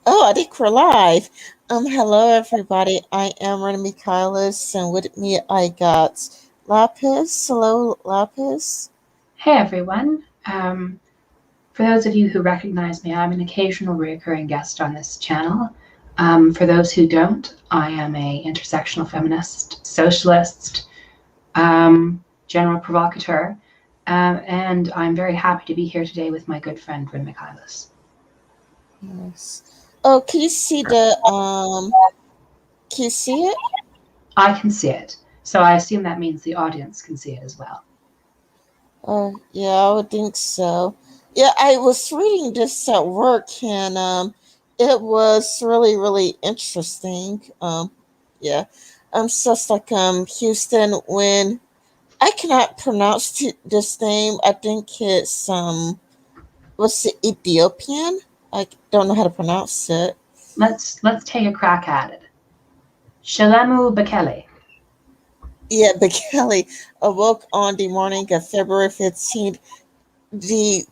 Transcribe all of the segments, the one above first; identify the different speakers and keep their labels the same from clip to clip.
Speaker 1: Oh, I think we're live. Hello everybody. I am Rena Michaelis, and with me I got Lapis. Hello, Lapis.
Speaker 2: Hey everyone. For those of you who recognize me, I'm an occasional recurring guest on this channel. For those who don't, I am a intersectional feminist, socialist, general provocateur, and I'm very happy to be here today with my good friend Rin Michaelis.
Speaker 1: Yes. Oh, can you see the? Can you see it?
Speaker 2: I can see it, so I assume that means the audience can see it as well.
Speaker 1: Oh, yeah, I would think so. Yeah, I was reading this at work, and it was really interesting. Yeah. So it's like Houston when I cannot pronounce this name. I think it's what's it, Ethiopian? I don't know how to pronounce it.
Speaker 2: Let's take a crack at it. Shalemu Bekele.
Speaker 1: Yeah, but Kelly awoke on the morning of February 15th. The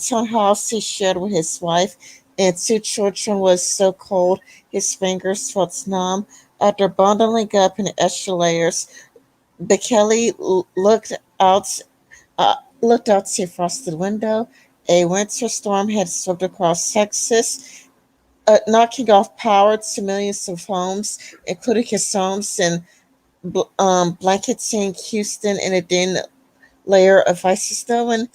Speaker 1: townhouse he shared with his wife and two children was so cold his fingers felt numb. After bundling up in extra layers, Bekele out looked out the frosted window. A winter storm had swept across Texas, knocking off power to millions of homes, including his homes and blanketing Houston in a thin layer of icy snow. And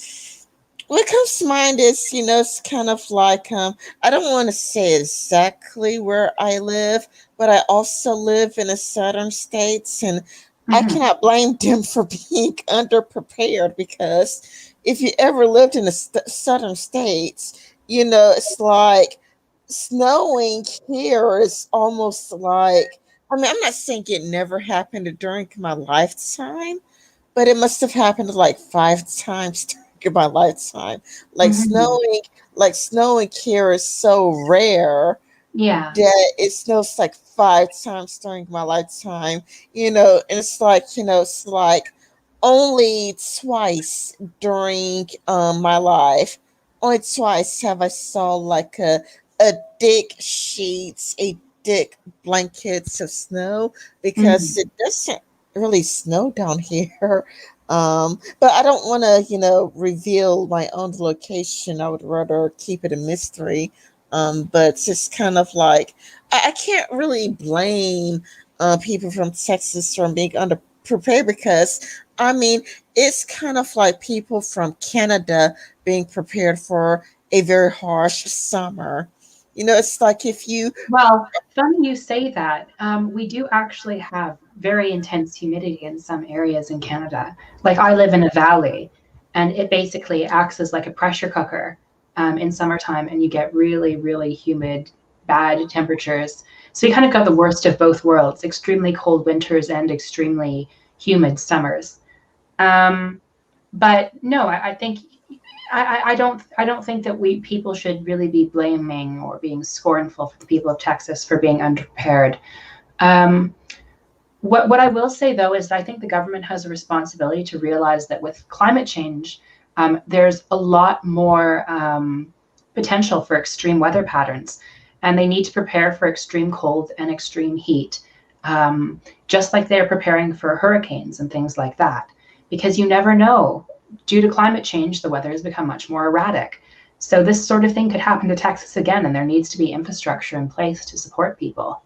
Speaker 1: what comes to mind is, it's kind of like I don't want to say exactly where I live, but I also live in the southern states, and I
Speaker 2: Mm-hmm.
Speaker 1: cannot blame them for being underprepared because if you ever lived in the southern states, it's like snowing here is almost like. I mean, I'm not saying it never happened during my lifetime, but it must have happened like 5 times during my lifetime. Like
Speaker 2: Mm-hmm.
Speaker 1: snowing, like snowing here is so rare
Speaker 2: Yeah.
Speaker 1: that it snows like 5 times during my lifetime. And it's like only twice during my life. Only twice have I saw like a thick sheets, a thick blankets of snow
Speaker 2: Mm-hmm.
Speaker 1: because it doesn't really snow down here. But I don't want to, reveal my own location. I would rather keep it a mystery. But it's just kind of like I can't really blame people from Texas from being underprepared because I mean it's kind of like people from Canada being prepared for a very harsh summer. It's like if you.
Speaker 2: Well, funny you say that. We do actually have very intense humidity in some areas in Canada. Like I live in a valley, and it basically acts as like a pressure cooker in summertime, and you get really, really humid, bad temperatures. So you kind of got the worst of both worlds: extremely cold winters and extremely humid summers. Um, but no, I think I don't think that we people should really be blaming or being scornful for the people of Texas for being unprepared. Um, what I will say though is that I think the government has a responsibility to realize that with climate change, there's a lot more potential for extreme weather patterns, and they need to prepare for extreme cold and extreme heat, just like they're preparing for hurricanes and things like that, because you never know. Due to climate change, the weather has become much more erratic. So this sort of thing could happen to Texas again, and there needs to be infrastructure in place to support people.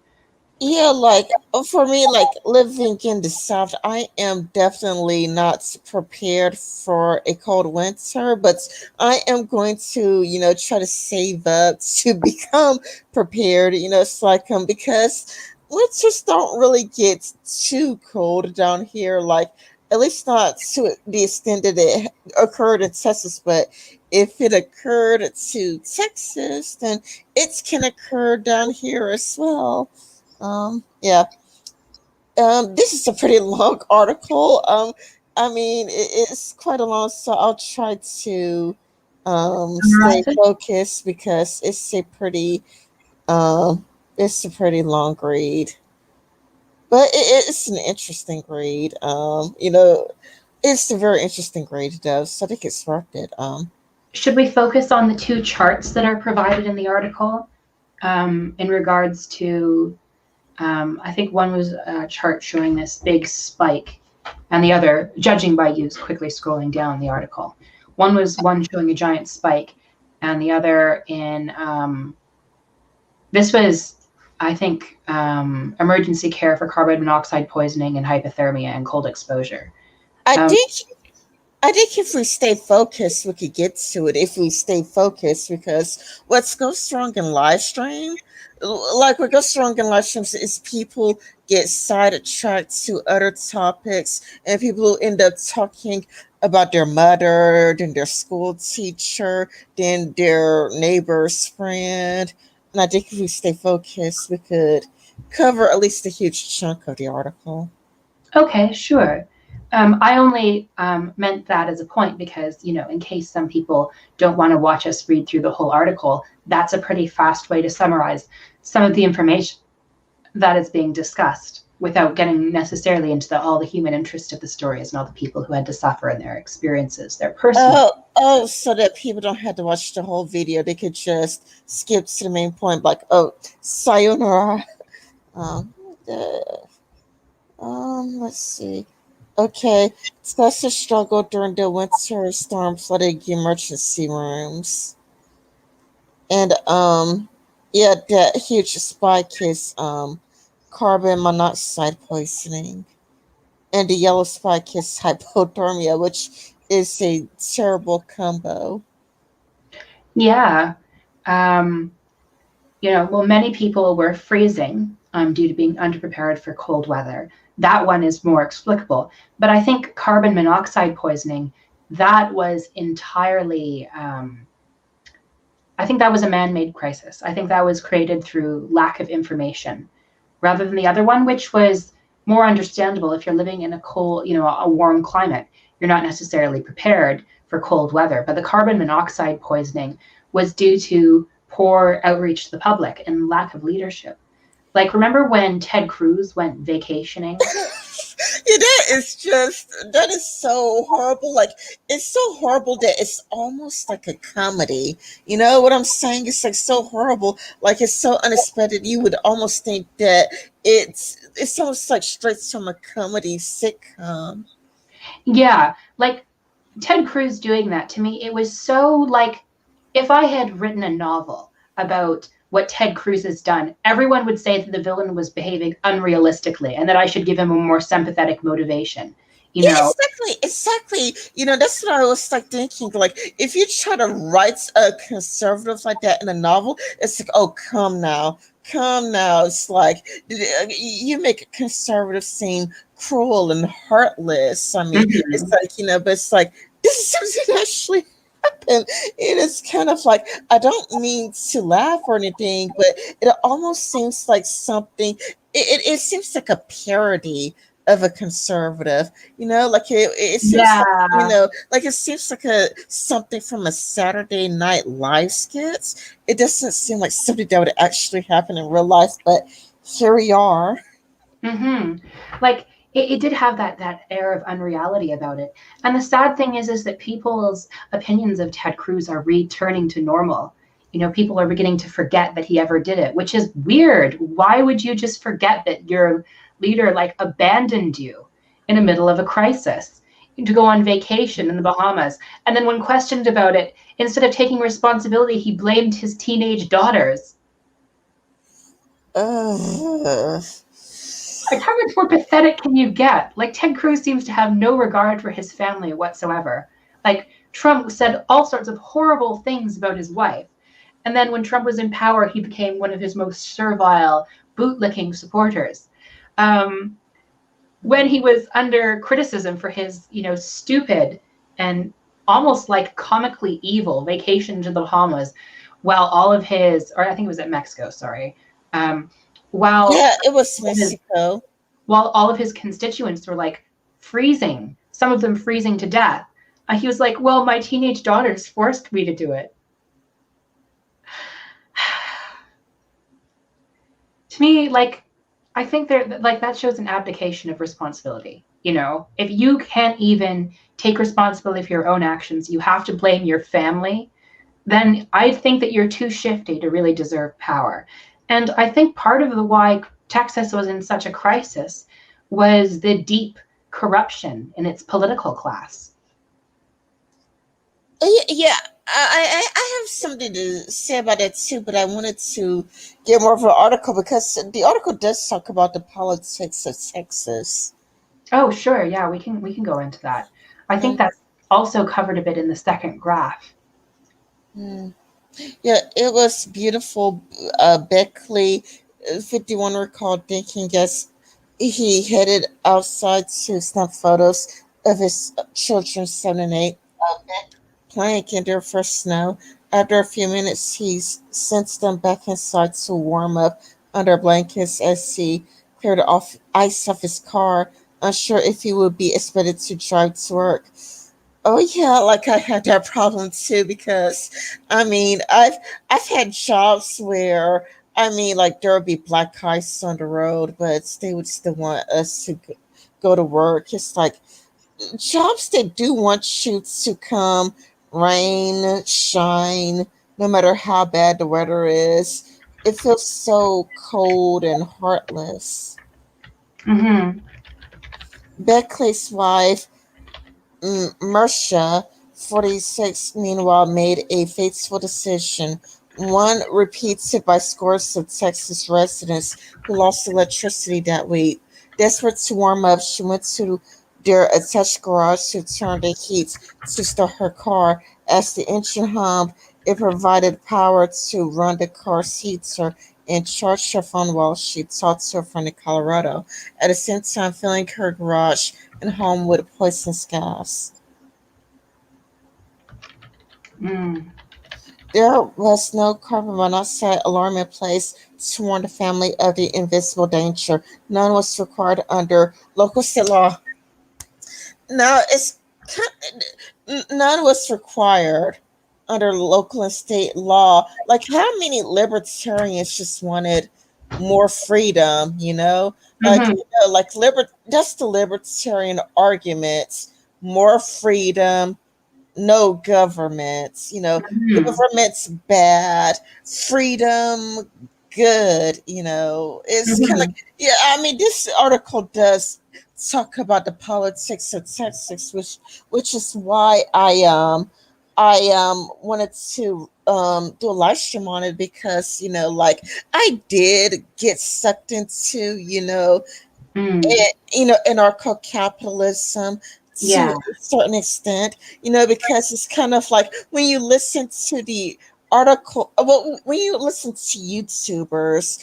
Speaker 1: Yeah, like for me, like living in the South, I am definitely not prepared for a cold winter, but I am going to, try to save up to become prepared. It's like because winters don't really get too cold down here, like at least not to the extent that it occurred in Texas, but if it occurred to Texas, then it can occur down here as well. Yeah. This is a pretty long article. I mean, it's quite a long, so I'll try to stay
Speaker 2: Summarize it.
Speaker 1: focused because um, it's a pretty long read, but it's an interesting read. It's a very interesting read, though. So I think it's worth it.
Speaker 2: Should we focus on the two charts that are provided in the article in regards to, I think one was a chart showing this big spike, and the other, judging by you quickly scrolling down the article, one was one showing a giant spike, and the other in, this was, I think, emergency care for carbon monoxide poisoning and hypothermia and cold exposure.
Speaker 1: I
Speaker 2: Um,
Speaker 1: think I think if we stay focused, we could get to it if we stay focused because what's goes wrong in live stream, like what goes wrong in live streams is people get sidetracked to other topics and people end up talking about their mother, then their school teacher, then their neighbor's friend. And I think if we stay focused, we could cover at least a huge chunk of the article.
Speaker 2: Okay, sure. I only meant that as a point because, in case some people don't want to watch us read through the whole article, that's a pretty fast way to summarize some of the information that is being discussed without getting necessarily into all the human interest of the stories and all the people who had to suffer and their experiences, their personal.
Speaker 1: Oh, so that people don't have to watch the whole video. They could just skip to the main point, like, oh, sayonara. Um, uh, let's see. Okay, discuss the struggle during the winter storm flooding emergency rooms. And, yeah, that huge spike is, carbon monoxide poisoning. And the yellow spike is hypothermia, which is a terrible combo.
Speaker 2: Yeah. Um, well, many people were freezing due to being underprepared for cold weather. That one is more explicable. But I think carbon monoxide poisoning, that was entirely, I think that was a man made crisis. I think that was created through lack of information rather than the other one, which was more understandable if you're living in a cold, a warm climate. You're not necessarily prepared for cold weather. But the carbon monoxide poisoning was due to poor outreach to the public and lack of leadership. Like, remember when Ted Cruz went vacationing?
Speaker 1: Yeah, that is so horrible. Like, it's so horrible that it's almost like a comedy. You know what I'm saying? It's like so horrible. Like, it's so unexpected. You would almost think that it's almost like straight from a comedy sitcom.
Speaker 2: Yeah, like Ted Cruz doing that, to me, it was so like, if I had written a novel about what Ted Cruz has done, everyone would say that the villain was behaving unrealistically and that I should give him a more sympathetic motivation. You
Speaker 1: Yeah,
Speaker 2: know,
Speaker 1: exactly. That's what I was like thinking. Like, if you try to write a conservative like that in a novel, it's like, oh, come now. It's like you make a conservative seem cruel and heartless. I mean, it's
Speaker 2: mm-hmm.
Speaker 1: like but it's like this is something that actually happened. It is kind of like I don't mean to laugh or anything, but it almost seems like something. It seems like a parody of a conservative, like it seems like,
Speaker 2: Yeah.
Speaker 1: like it seems like a something from a Saturday Night Live skit. It doesn't seem like something that would actually happen in real life, but here we are.
Speaker 2: Mm-hmm. Like it did have that air of unreality about it. And the sad thing is that people's opinions of Ted Cruz are returning to normal. People are beginning to forget that he ever did it, which is weird. Why would you just forget that your leader like abandoned you in the middle of a crisis to go on vacation in the Bahamas? And then when questioned about it, instead of taking responsibility, he blamed his teenage daughters.
Speaker 1: Ugh.
Speaker 2: Like, how much more pathetic can you get? Like, Ted Cruz seems to have no regard for his family whatsoever. Like, Trump said all sorts of horrible things about his wife. And then when Trump was in power, he became one of his most servile, bootlicking supporters. Um, when he was under criticism for his, stupid and almost like comically evil vacation to the Bahamas, while all of his, or I think it was at Mexico, sorry, um, while
Speaker 1: Yeah, it was
Speaker 2: his
Speaker 1: Mexico.
Speaker 2: while all of his constituents were like freezing, some of them freezing to death. He was like, well, my teenage daughters forced me to do it. To me, like, I think that shows an abdication of responsibility. You know, if you can't even take responsibility for your own actions, you have to blame your family, then I think that you're too shifty to really deserve power. And I think part of the why Texas was in such a crisis was the deep corruption in its political class.
Speaker 1: Yeah, I have something to say about that too, but I wanted to get more of an article because the article does talk about the politics of Texas.
Speaker 2: Oh, sure, yeah, we can go into that. I think that's also covered a bit in the second graph.
Speaker 1: Mm-hmm. Yeah, it was beautiful. Beckley, 51, recalled thinking as he headed outside to snap photos of his children, 7 and 8, playing in their first snow. After a few minutes, he sent them back inside to warm up under blankets as he cleared off ice off his car, unsure if he would be expected to drive to work. Oh yeah, like I had that problem too because I've had jobs where like there would be black ice on the road, but they would still want us to go to work. It's like jobs that do want you to come, rain, shine, no matter how bad the weather is. It feels so cold and heartless.
Speaker 2: Mm-hmm.
Speaker 1: Beckley's wife Mersha, 46, meanwhile, made a fateful decision, one repeated by scores of Texas residents who lost electricity that week. Desperate to warm up, she went to their attached garage to turn the heat to start her car. As the engine hummed, it provided power to run the car's heater and charge her phone while she talked to a friend in Colorado, at the same time filling her garage and home with poisonous gas.
Speaker 2: Mm.
Speaker 1: There was no carbon monoxide alarm in place to warn the family of the invisible danger. None was required under local state law. Now none was required under local and state law. Like how many libertarians just wanted more freedom, you know?
Speaker 2: Mm-hmm.
Speaker 1: Like that's the libertarian argument. More freedom, no government,
Speaker 2: Mm-hmm.
Speaker 1: government's bad, freedom good, it's kind of
Speaker 2: Mm-hmm.
Speaker 1: like, yeah, this article does talk about the politics of Texas, which is why I wanted to do a live stream on it because like I did get sucked into
Speaker 2: Mm.
Speaker 1: anarcho capitalism to
Speaker 2: Yeah.
Speaker 1: a certain extent, because it's kind of like when you listen to the article, well, when you listen to YouTubers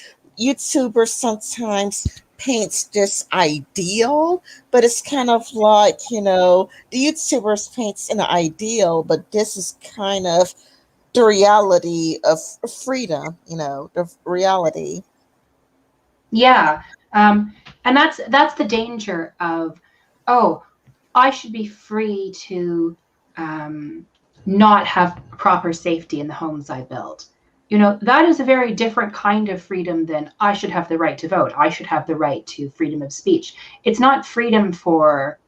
Speaker 1: sometimes paints this ideal, but it's kind of like, the YouTubers paints an ideal, but this is kind of the reality of freedom, the reality.
Speaker 2: Yeah. And that's the danger of, oh, I should be free to um, not have proper safety in the homes I build. You know, that is a very different kind of freedom than I should have the right to vote. I should have the right to freedom of speech. It's not freedom for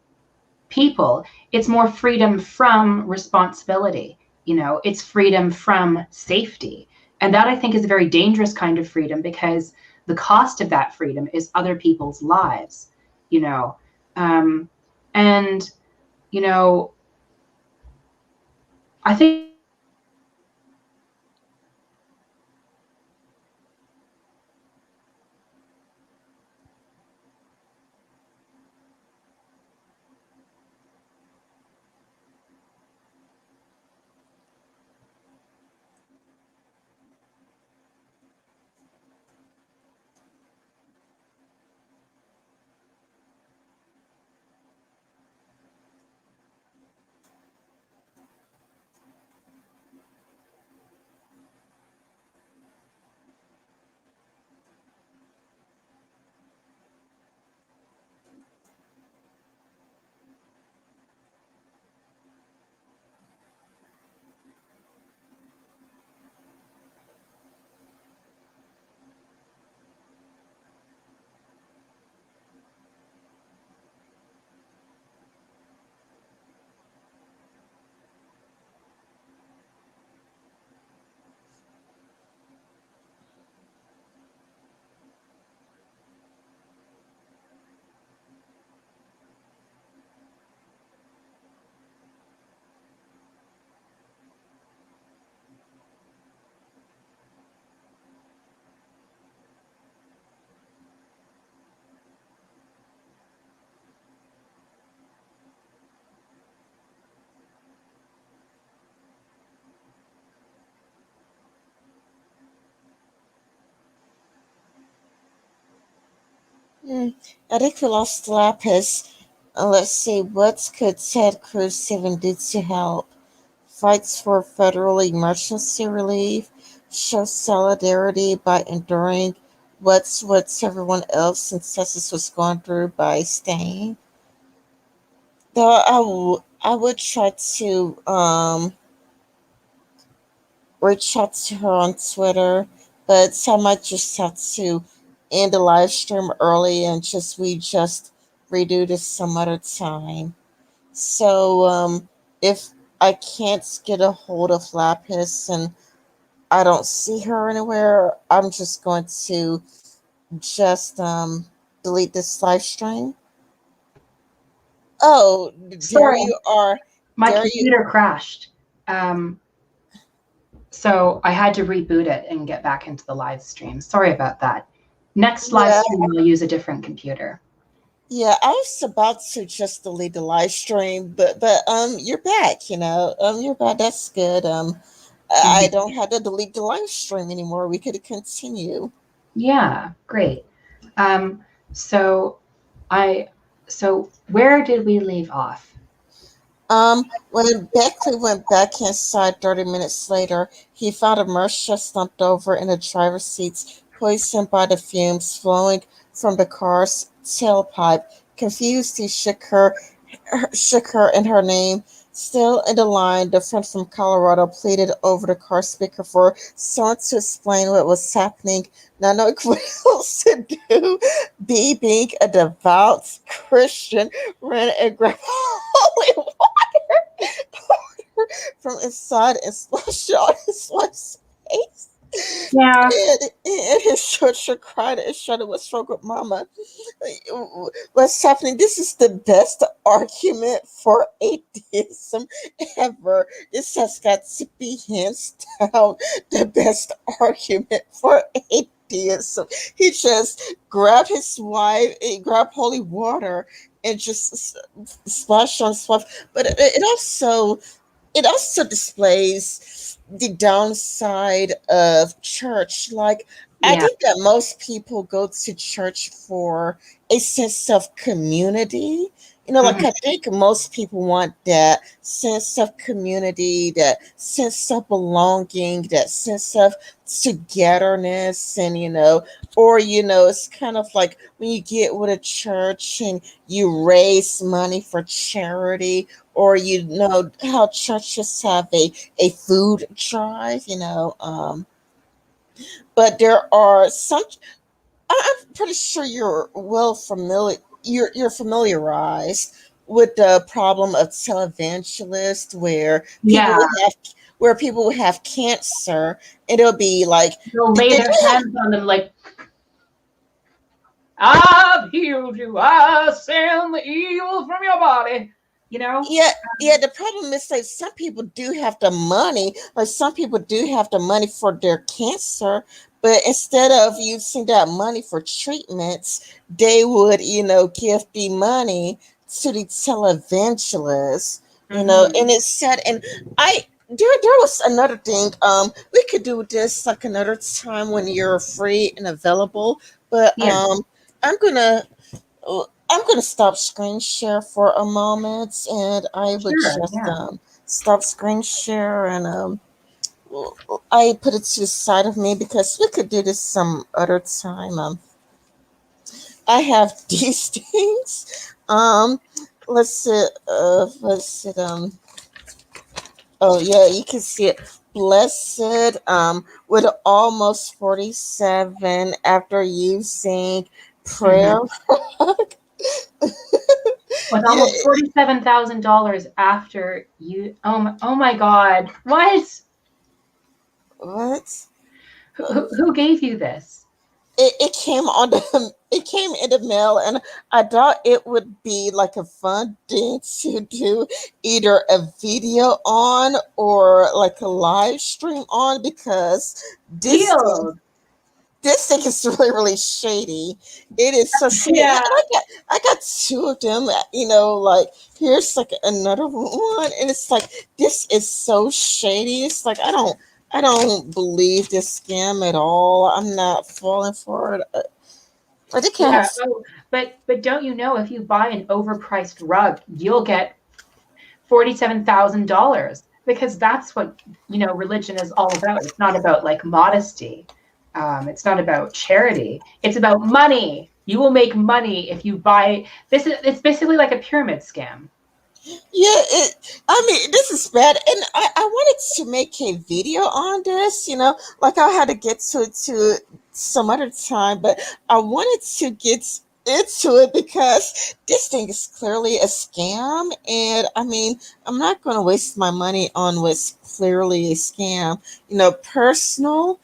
Speaker 2: people, it's more freedom from responsibility. You know, it's freedom from safety. And that I think is a very dangerous kind of freedom because the cost of that freedom is other people's lives, you know. Um, and, you know, I think
Speaker 1: Hmm. I think we lost Lapis. Let's see, what could Ted Cruz even do to help? Fights for federal emergency relief, show solidarity by enduring what everyone else in Texas was going through by staying. Though I would try to reach out to her on Twitter, but I might just have to end the live stream early and just redo this some other time. So if I can't get a hold of Lapis and I don't see her anywhere, I'm just going to just delete this live stream. Oh, there
Speaker 2: Sorry,
Speaker 1: you are.
Speaker 2: my
Speaker 1: There you.
Speaker 2: computer crashed. Um, so I had to reboot it and get back into the live stream. Sorry about that. Next live
Speaker 1: Yeah,
Speaker 2: stream, I'll use a different computer.
Speaker 1: yeah. I was about to just delete the live stream, but you're back. You're back. That's good. I
Speaker 2: Mhm.
Speaker 1: don't have to delete the live stream anymore. We could continue.
Speaker 2: Yeah, great. Um, so I so where did we leave off?
Speaker 1: When Beckley went back inside 30 minutes later, he found Marcia slumped over in the driver's seat, poisoned by the fumes flowing from the car's tailpipe. Confused, he shook her in her name. Still in the line, the friend from Colorado pleaded over the car speaker for someone to explain what was happening, not knowing what else to do. B, being a devout Christian, ran and grabbed holy from inside and splashed on his wife's face.
Speaker 2: Yeah,
Speaker 1: And his church cried and shouted, "What's wrong with Mama? What's happening? This is the best argument for atheism ever. This has got to be hands down the best argument for atheism." He just grabbed his wife, he grabbed holy water, and just splashed on his wife. But it also displays the downside of church. Like, I
Speaker 2: yeah.
Speaker 1: think that most people go to church for a sense of community. Like,
Speaker 2: Mhm.
Speaker 1: I think most people want that sense of community, that sense of belonging, that sense of togetherness, and it's kind of like when you get with a church and you raise money for charity, or how churches have a food drive. But there are some. I'm pretty sure you're familiarized with the problem of televangelists,
Speaker 2: Yeah,
Speaker 1: where people will have cancer, and it'll be like
Speaker 2: they'll
Speaker 1: they,
Speaker 2: lay
Speaker 1: they
Speaker 2: their hands on them like, I've healed you. I send the evil from your body. You know?
Speaker 1: Yeah, yeah. The problem is, like, some people do have the money. Like, some people do have the money for their cancer, but instead of using that money for treatments, they would, give the money to the televangelists.
Speaker 2: Hmm.
Speaker 1: And it's sad. And there was another thing. We could do this like another time when you're free and available. But
Speaker 2: Yeah,
Speaker 1: I'm gonna I'm going to stop screen share for a moment, and I would
Speaker 2: sure.
Speaker 1: just
Speaker 2: Yeah.
Speaker 1: stop screen share, and I put it to the side of me because we could do this some other time. I have these things. Let's see. Let's see. Oh yeah, you can see it. Blessed. With almost 47 after using prayer.
Speaker 2: Hmm. With
Speaker 1: Yeah.
Speaker 2: almost $47,000 after you. Oh my God. What?
Speaker 1: What?
Speaker 2: Who gave you this?
Speaker 1: It came it came in the mail, and I thought it would be like a fun thing to do either a video on or like a live stream on, because this thing
Speaker 2: Sealed.
Speaker 1: this thing is really shady. It is so shady. And
Speaker 2: Yeah.
Speaker 1: I got two of them. Like, here's like another one, and it's like, this is so shady. It's like, I don't believe this scam at all. I'm not falling for it. I think I have.
Speaker 2: Yeah. Oh, but don't you know, if you buy an overpriced rug, you'll get $47,000, because that's what, religion is all about. It's not about like modesty. It's not about charity. It's about money. You will make money if you buy this. It's basically like a pyramid scam.
Speaker 1: Yeah, I mean, this is bad, and I wanted to make a video on this. Like I had to get to it to some other time, but I wanted to get into it because this thing is clearly a scam, and I mean, I'm not going to waste my money on what's clearly a scam. Personal.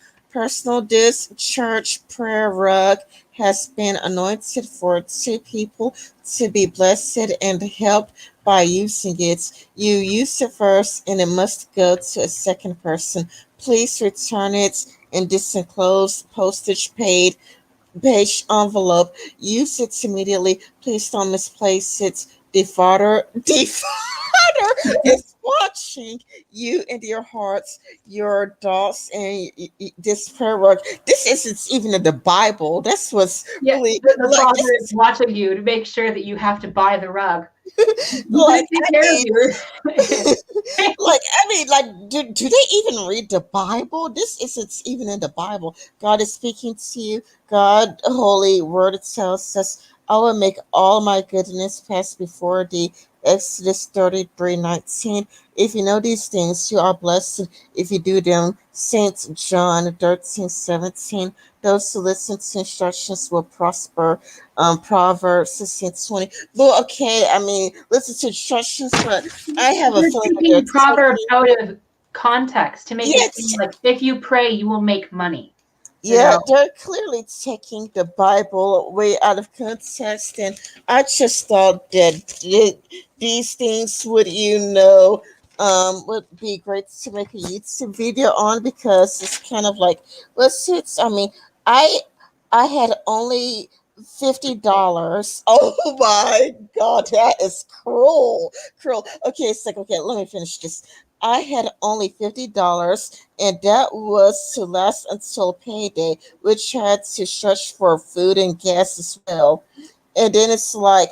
Speaker 1: This church prayer rug has been anointed for two people to be blessed and helped by using it. You use it first and it must go to a second person. Please return it in this enclosed postage paid beige envelope. Use it immediately. Please don't misplace it. The father is watching you and your hearts, your thoughts, and this prayer work. This isn't even in the Bible. That's what's
Speaker 2: Yeah,
Speaker 1: really
Speaker 2: the
Speaker 1: like.
Speaker 2: father
Speaker 1: This
Speaker 2: is watching you to make sure that you have to buy the rug.
Speaker 1: is
Speaker 2: He's
Speaker 1: like
Speaker 2: going to take
Speaker 1: I
Speaker 2: care of
Speaker 1: mean.
Speaker 2: you.
Speaker 1: Do they even read the Bible? This isn't even in the Bible. God is speaking to you. God, holy word tells us, I will make all my goodness pass before thee. Exodus 33:19. If you know these things, you are blessed if you do them. Saint John 13:17. Those who listen to instructions will prosper. Proverbs 16:20. Well, okay, I mean, listen to instructions, but I have a
Speaker 2: You're
Speaker 1: feeling that they're
Speaker 2: taking Proverbs
Speaker 1: taking.
Speaker 2: out of context to make it seem
Speaker 1: Yes,
Speaker 2: like if you pray, you will make money. You
Speaker 1: yeah,
Speaker 2: know,
Speaker 1: they're clearly taking the Bible way out of context, and I just thought that these things would be great to make a YouTube video on because it's kind of like, it's. I mean, I I had only $50. Oh my God, that is cruel, cruel. Okay, it's like, okay, let me finish this. I had only $50, and that was to last until payday, which had to stretch for food and gas as well. And then it's like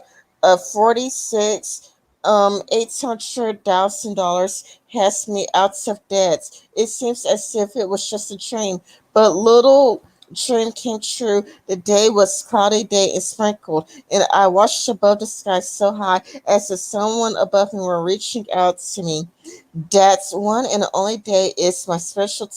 Speaker 1: 46 $800,000 has me out of debt. It seems as if it was just a dream, but little dream came true. The day was cloudy day and sprinkled, and I watched above the sky so high as if someone above me were reaching out to me. That's one and only day is my special.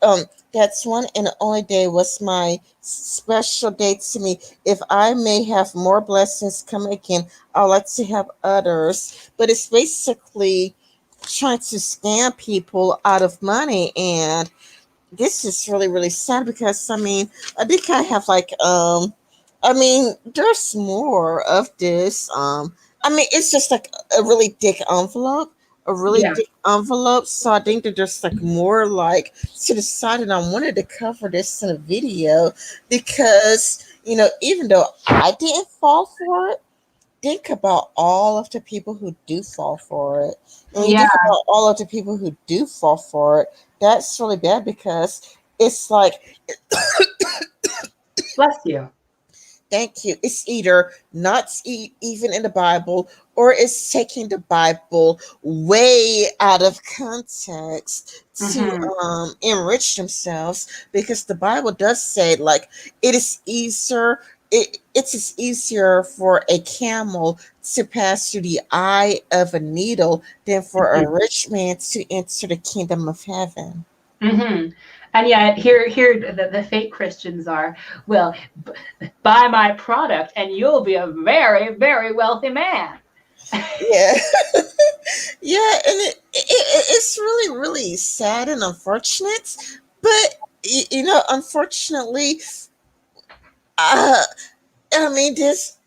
Speaker 1: Um, that's one and only day was my special day to me. If I may have more blessings come again, I'd like to have others. But it's basically trying to scam people out of money, and this is really really sad because I mean I think I have like I mean there's more of this I mean it's just like a really thick envelope, a really
Speaker 2: yeah,
Speaker 1: thick envelope, so I think that there's like more like to the side, and I wanted to cover this in a video because even though I didn't fall for it, think about all of the people who do fall for it. And when you
Speaker 2: yeah,
Speaker 1: think about all of the people who do fall for it, that's really bad because it's like,
Speaker 2: bless you.
Speaker 1: thank you. It's either not even in the Bible or it's taking the Bible way out of context to
Speaker 2: Hmm.
Speaker 1: enrich themselves because the Bible does say like it is easier. It is easier for a camel to pass through the eye of a needle than for a
Speaker 2: Hmm.
Speaker 1: rich man to enter the kingdom of heaven.
Speaker 2: Hmm. And yet, here the fake Christians are. Well, buy my product, and you'll be a very, very wealthy man.
Speaker 1: Yeah. Yeah, and it's really really sad and unfortunate, but unfortunately, uh, I mean this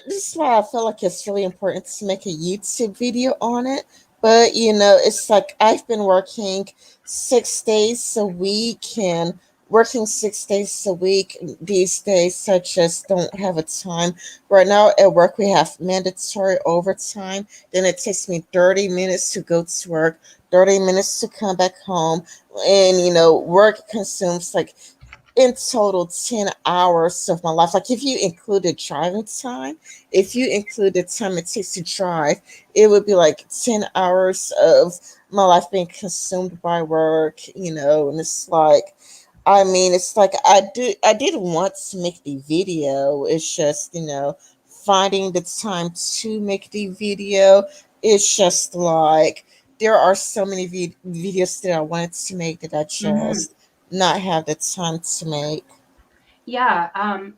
Speaker 1: is why I feel like it's really important to make a YouTube video on it. But it's like I've been working 6 days a week and working 6 days a week these days. I just don't have a time. Right now at work we have mandatory overtime. Then it takes me 30 minutes to go to work, 30 minutes to come back home, and work consumes like in total 10 hours of my life. Like if you included driving time, if you include the time it takes to drive, it would be like 10 hours of my life being consumed by work, and it's like, I mean, it's like I did want to make the video. It's just, finding the time to make the video. It's just like there are so many videos that I wanted to make that I
Speaker 2: Hmm.
Speaker 1: just not have the time to make.
Speaker 2: Yeah,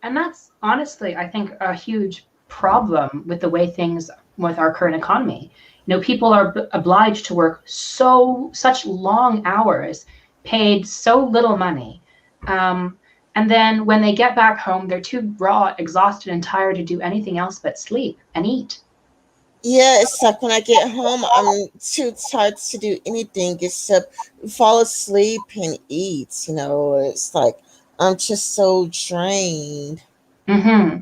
Speaker 2: and that's honestly, I think, a huge problem with the way things with our current economy. People are obliged to work such long hours, paid so little money, and then when they get back home, they're too raw, exhausted, and tired to do anything else but sleep and eat.
Speaker 1: Yeah, it's like when I get home, I'm too tired to do anything except fall asleep and eat. It's like I'm just so drained.
Speaker 2: Hmm.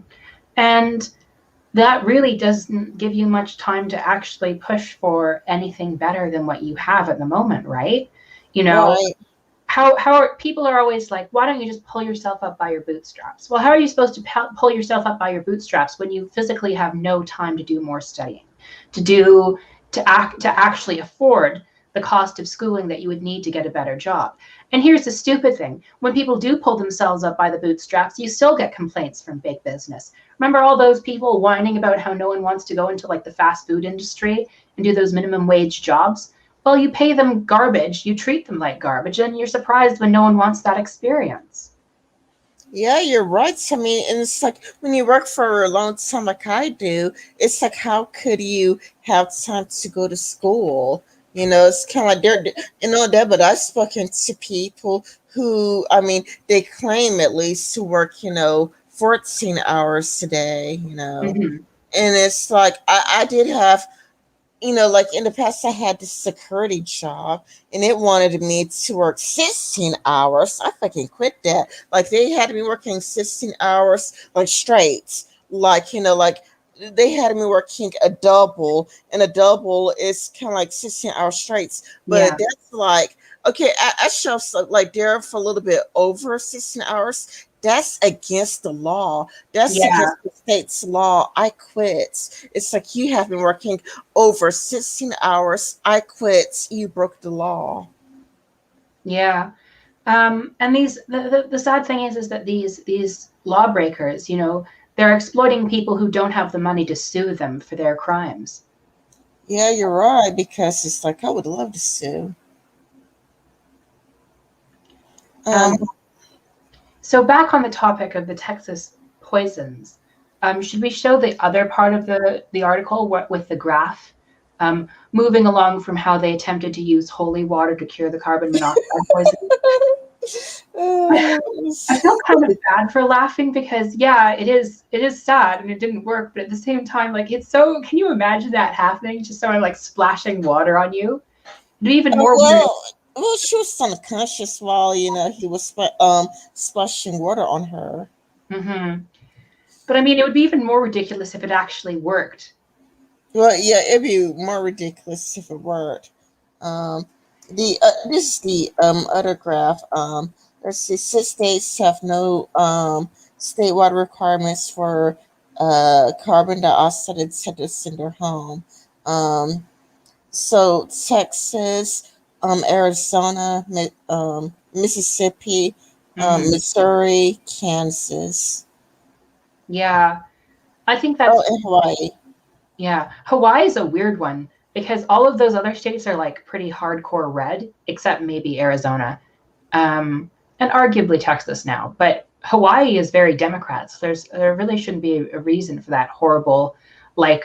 Speaker 2: And that really doesn't give you much time to actually push for anything better than what you have at the moment, right? You know,
Speaker 1: Right.
Speaker 2: how are, people are always like, why don't you just pull yourself up by your bootstraps? Well, how are you supposed to pull yourself up by your bootstraps when you physically have no time to do more studying, to do to actually afford the cost of schooling that you would need to get a better job? And here's the stupid thing: when people do pull themselves up by the bootstraps, you still get complaints from big business. Remember all those people whining about how no one wants to go into like the fast food industry and do those minimum wage jobs? Well, you pay them garbage, you treat them like garbage, and you're surprised when no one wants that experience.
Speaker 1: Yeah, you're right. I mean, and it's like when you work for a long time, like I do, it's like how could you have time to go to school? It's kind of like that. But I've spoken to people who, I mean, they claim at least to work, 14 hours a day,
Speaker 2: Mm-hmm.
Speaker 1: and it's like I did have, like in the past, I had this security job and it wanted me to work 16 hours. I fucking quit that. Like they had me working 16 hours, like straight. Like, like they had me working a double, and a double is kind of like 16 hours straight. But
Speaker 2: Yeah,
Speaker 1: that's like, okay, I show up like there for a little bit over 16 hours. That's against the law. That's
Speaker 2: yeah,
Speaker 1: against the state's law. I quit. It's like you have been working over 16 hours. I quit. You broke the law.
Speaker 2: yeah. And the sad thing is that these lawbreakers, they're exploiting people who don't have the money to sue them for their crimes.
Speaker 1: Yeah, you're right, because it's like I would love to sue.
Speaker 2: Um,
Speaker 1: Um,
Speaker 2: so back on the topic of the Texas poisons, should we show the other part of the article with the graph, moving along from how they attempted to use holy water to cure the carbon monoxide poison?
Speaker 1: uh,
Speaker 2: I feel kind of bad for laughing because yeah, it is sad and it didn't work, but at the same time, like it's so. Can you imagine that happening? Just someone like splashing water on you. It'd be even more weird.
Speaker 1: well, she was unconscious while he was splashing water on her.
Speaker 2: Hmm. But I mean, it would be even more ridiculous if it actually worked.
Speaker 1: Well, yeah, it'd be more ridiculous if it weren't. Um, the this is the other graph. Let's see, 6 states have no statewide requirements for carbon dioxide detectors in their home. Um, so Texas, Arizona, Mississippi,
Speaker 2: Hmm.
Speaker 1: Missouri, Kansas.
Speaker 2: Yeah, I think
Speaker 1: Oh,
Speaker 2: that's
Speaker 1: and Hawaii.
Speaker 2: yeah. Hawaii is a weird one because all of those other states are like pretty hardcore red, except maybe Arizona, and arguably Texas now. But Hawaii is very Democrat, so there really shouldn't be a reason for that horrible, like,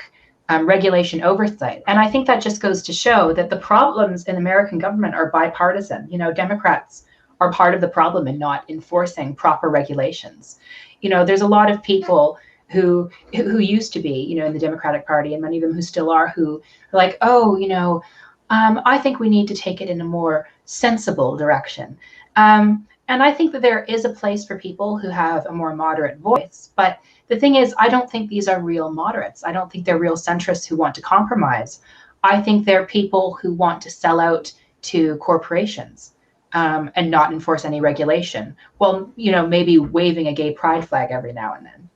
Speaker 2: regulation oversight. And I think that just goes to show that the problems in American government are bipartisan. Democrats are part of the problem in not enforcing proper regulations. There's a lot of people who used to be, in the Democratic Party, and many of them who still are, who are like, oh, I think we need to take it in a more sensible direction. And I think that there is a place for people who have a more moderate voice. But the thing is, I don't think these are real moderates. I don't think they're real centrists who want to compromise. I think they're people who want to sell out to corporations. and not enforce any regulation. Well, maybe waving a gay pride flag every now and then.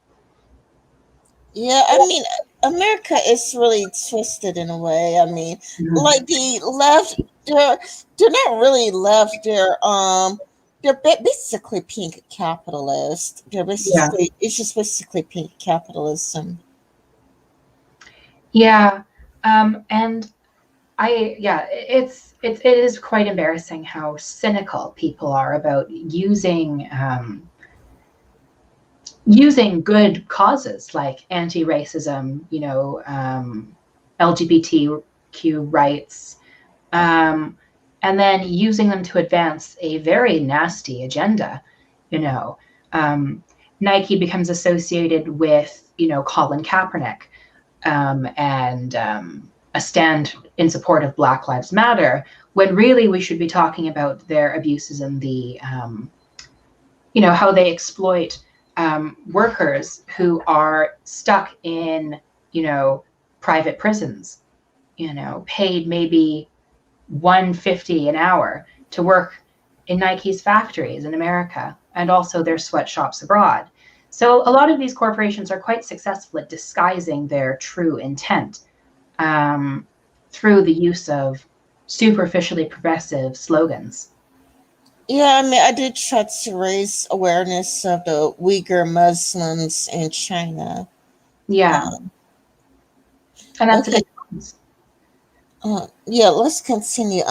Speaker 1: Yeah, I mean, America is really twisted in a way. I mean,
Speaker 2: Mhm.
Speaker 1: like the left, they're not really left. They're basically pink capitalist. They're
Speaker 2: Yeah.
Speaker 1: basically it's just basically pink capitalism.
Speaker 2: Yeah. And it is quite embarrassing how cynical people are about using good causes like anti-racism, LGBTQ rights, um, and then using them to advance a very nasty agenda. You know, um, Nike becomes associated with Colin Kaepernick, and a stand in support of Black Lives Matter, when really we should be talking about their abuses and how they exploit workers who are stuck in, private prisons, paid maybe 150 an hour to work in Nike's factories in America and also their sweatshops abroad. So a lot of these corporations are quite successful at disguising their true intent, um, through the use of superficially progressive slogans.
Speaker 1: Yeah, I mean, I did try to raise awareness of the Uyghur Muslims in China.
Speaker 2: Yeah,
Speaker 1: Um,
Speaker 2: and that's a
Speaker 1: okay,
Speaker 2: big difference.
Speaker 1: yeah, let's continue.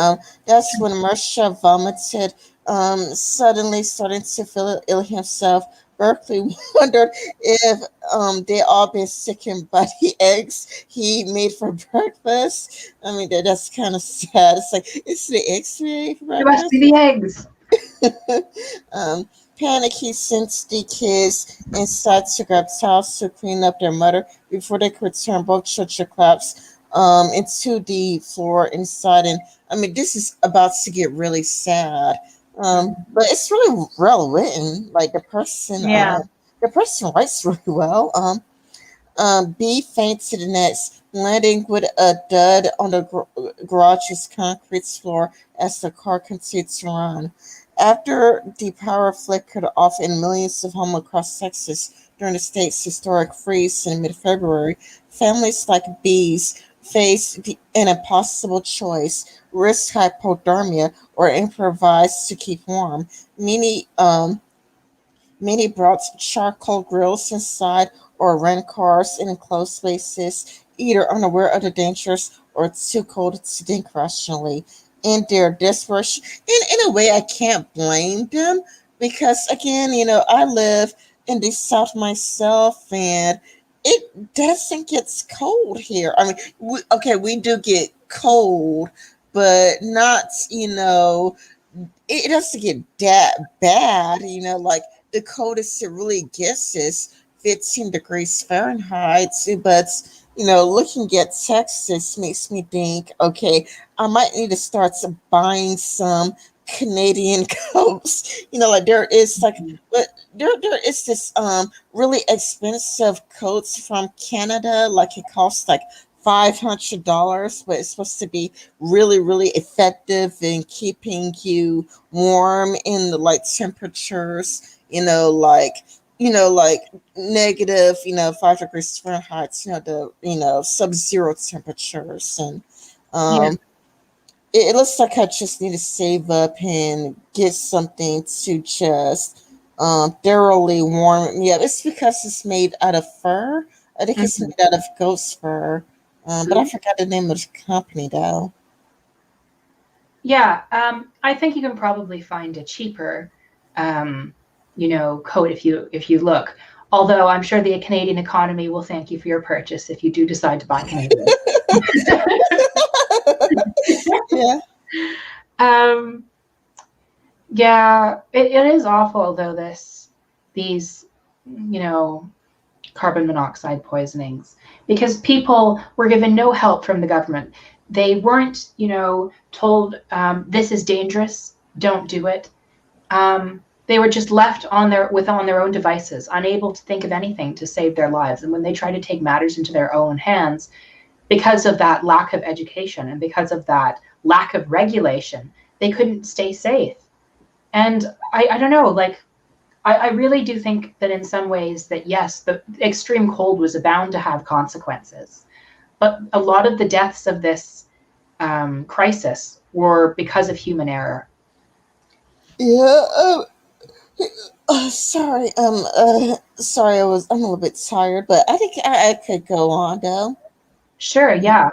Speaker 1: That's when Marsha vomited, suddenly starting to feel ill himself. Berkeley wondered if they all been sickened by the eggs he made for breakfast. I mean, that's kind of sad. It's like, it's the eggs we ate for
Speaker 2: It must be
Speaker 1: breakfast.
Speaker 2: the eggs.
Speaker 1: um, Panicky sent the kids inside to grab towels to clean up their mother before they could turn both church claps into the floor inside. And I mean, this is about to get really sad. But it's really well written. Like
Speaker 2: Yeah,
Speaker 1: the person writes really well. B fainted next, landing with a dud on the garage's concrete floor as the car continued to run. After the power flickered off in millions of homes across Texas during the state's historic freeze in mid February, families like B's faced an impossible choice: risk hypothermia or improvise to keep warm. Many brought charcoal grills inside or rent cars in enclosed spaces, either unaware of the dangers or too cold to think rationally. In their desperation, in a way, I can't blame them because, again, I live in the South myself and it doesn't get cold here. I mean, we do get cold, but not, it doesn't get that bad, like the coldest it really gets is 15 degrees Fahrenheit. But looking at Texas makes me think, okay, I might need to start buying some Canadian coats. Like there is like, but there is this really expensive coats from Canada. Like it costs like $500, but it's supposed to be really, really effective in keeping you warm in the like temperatures, like negative, 5 degrees Fahrenheit, the sub-zero temperatures. And
Speaker 2: yeah,
Speaker 1: um it looks like I just need to save up and get something to just thoroughly warm me up. It's because it's made out of fur. I think it's
Speaker 2: mhm.
Speaker 1: made out of ghost fur. But I forgot the name of the company though.
Speaker 2: Yeah. I think you can probably find a cheaper, um, coat if you look. Although I'm sure the Canadian economy will thank you for your purchase if you do decide to buy Canadian.
Speaker 1: Yeah.
Speaker 2: um, yeah, it is awful though. These, carbon monoxide poisonings, because people were given no help from the government. They weren't, told, this is dangerous, don't do it. They were just left on their own devices, unable to think of anything to save their lives. And when they tried to take matters into their own hands, because of that lack of education and because of that lack of regulation, they couldn't stay safe. And I don't know, like, I really do think that in some ways that yes, the extreme cold was bound to have consequences. But a lot of the deaths of this crisis were because of human error.
Speaker 1: Yeah. Sorry. Sorry. I'm a little bit tired, but I think I could go on though.
Speaker 2: Sure, yeah.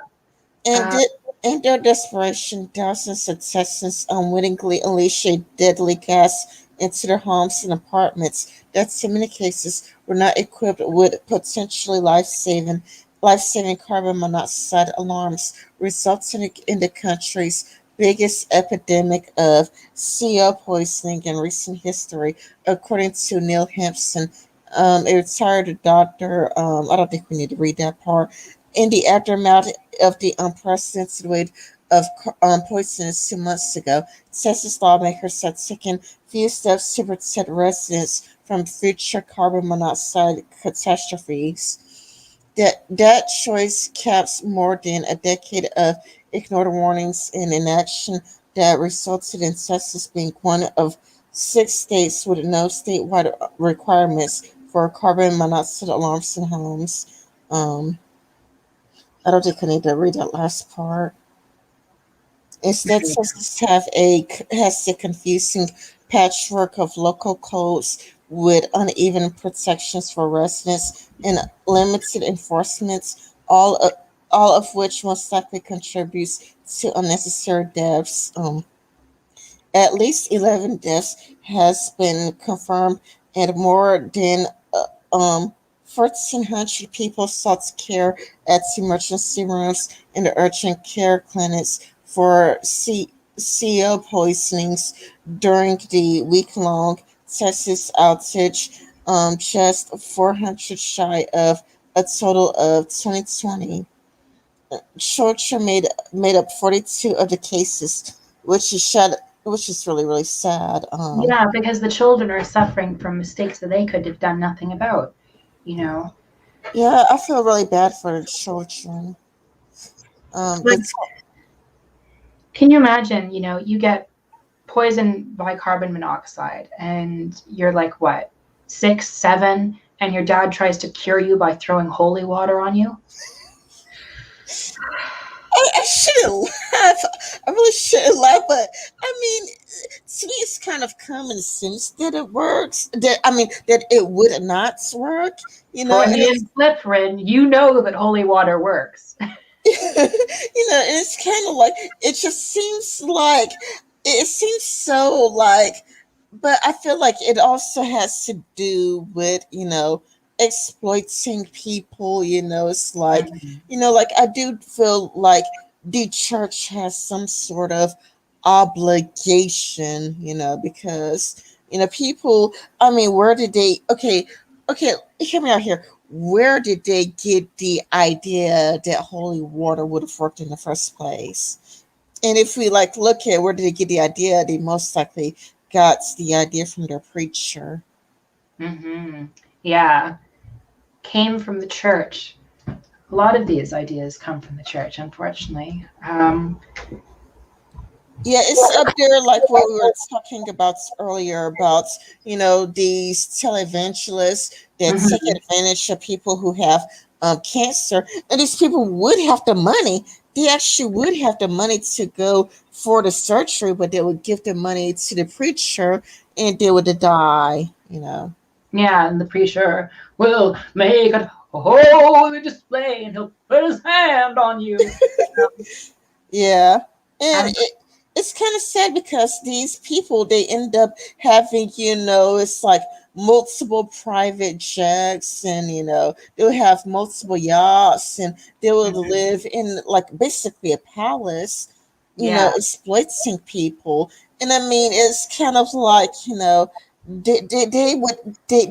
Speaker 1: And
Speaker 2: Uh,
Speaker 1: did in their desperation, thousands of Texans unwittingly unleashed a deadly gas into their homes and apartments that, in many cases, were not equipped with potentially life-saving carbon monoxide alarms, resulting in the country's biggest epidemic of CO poisoning in recent history, according to Neil Hampson, a retired doctor. I don't think we need to read that part. In the aftermath of the unprecedented wave of poisonous 2 months ago, Texas lawmakers have taken few steps to protect residents from future carbon monoxide catastrophes. That choice caps more than a decade of ignored warnings and inaction that resulted in Texas being one of 6 states with no statewide requirements for carbon monoxide alarms in homes. I don't think I need to read that last part. Instead, Texas has a confusing patchwork of local codes with uneven protections for residents and limited enforcement, all of, all of which most likely contributes to unnecessary deaths. At least 11 deaths has been confirmed, and more than 1,400 people sought care at emergency rooms and urgent care clinics for CO poisonings during the week-long Texas outage, just 400 shy of a total of 2020. Shropshire made up 42 of the cases, which is really sad.
Speaker 2: yeah, because the children are suffering from mistakes that they could have done nothing about, you know.
Speaker 1: Yeah, I feel really bad for the children.
Speaker 2: Like,
Speaker 1: That's
Speaker 2: can you imagine, you get poisoned by carbon monoxide and you're like, what, 6, 7, and your dad tries to cure you by throwing holy water on you?
Speaker 1: I shouldn't laugh. I really shouldn't laugh, but I mean, to me, it's kind of common sense that it works. That I mean, that it would not work. You know, and
Speaker 2: Freudian slip, friend. You know that holy water works.
Speaker 1: and it's kind of like it just seems like it seems so like, but I feel like it also has to do with exploiting people. It's like
Speaker 2: Mhm.
Speaker 1: like I do feel like the church has some sort of obligation, because people. I mean, where did they? Okay, hear me out here. Where did they get the idea that holy water would have worked in the first place? And if we like look at where did they get the idea, they most likely got the idea from their preacher.
Speaker 2: Mm-hmm. Yeah, came from the church. A lot of these ideas come from the church, unfortunately.
Speaker 1: Yeah, it's up there like what we were talking about earlier about, these televangelists that take
Speaker 2: Mhm.
Speaker 1: advantage of people who have cancer. And these people would have the money. They actually would have the money to go for the surgery, but they would give the money to the preacher and they would die.
Speaker 2: Yeah, and the preacher will make a holy display and he'll put his hand on you.
Speaker 1: Yeah. And
Speaker 2: Um,
Speaker 1: it's kind of sad because these people, they end up having, it's like multiple private jets and, they'll have multiple yachts and they will
Speaker 2: mhm.
Speaker 1: live in like basically a palace,
Speaker 2: Yeah,
Speaker 1: exploiting people. And I mean, it's kind of like,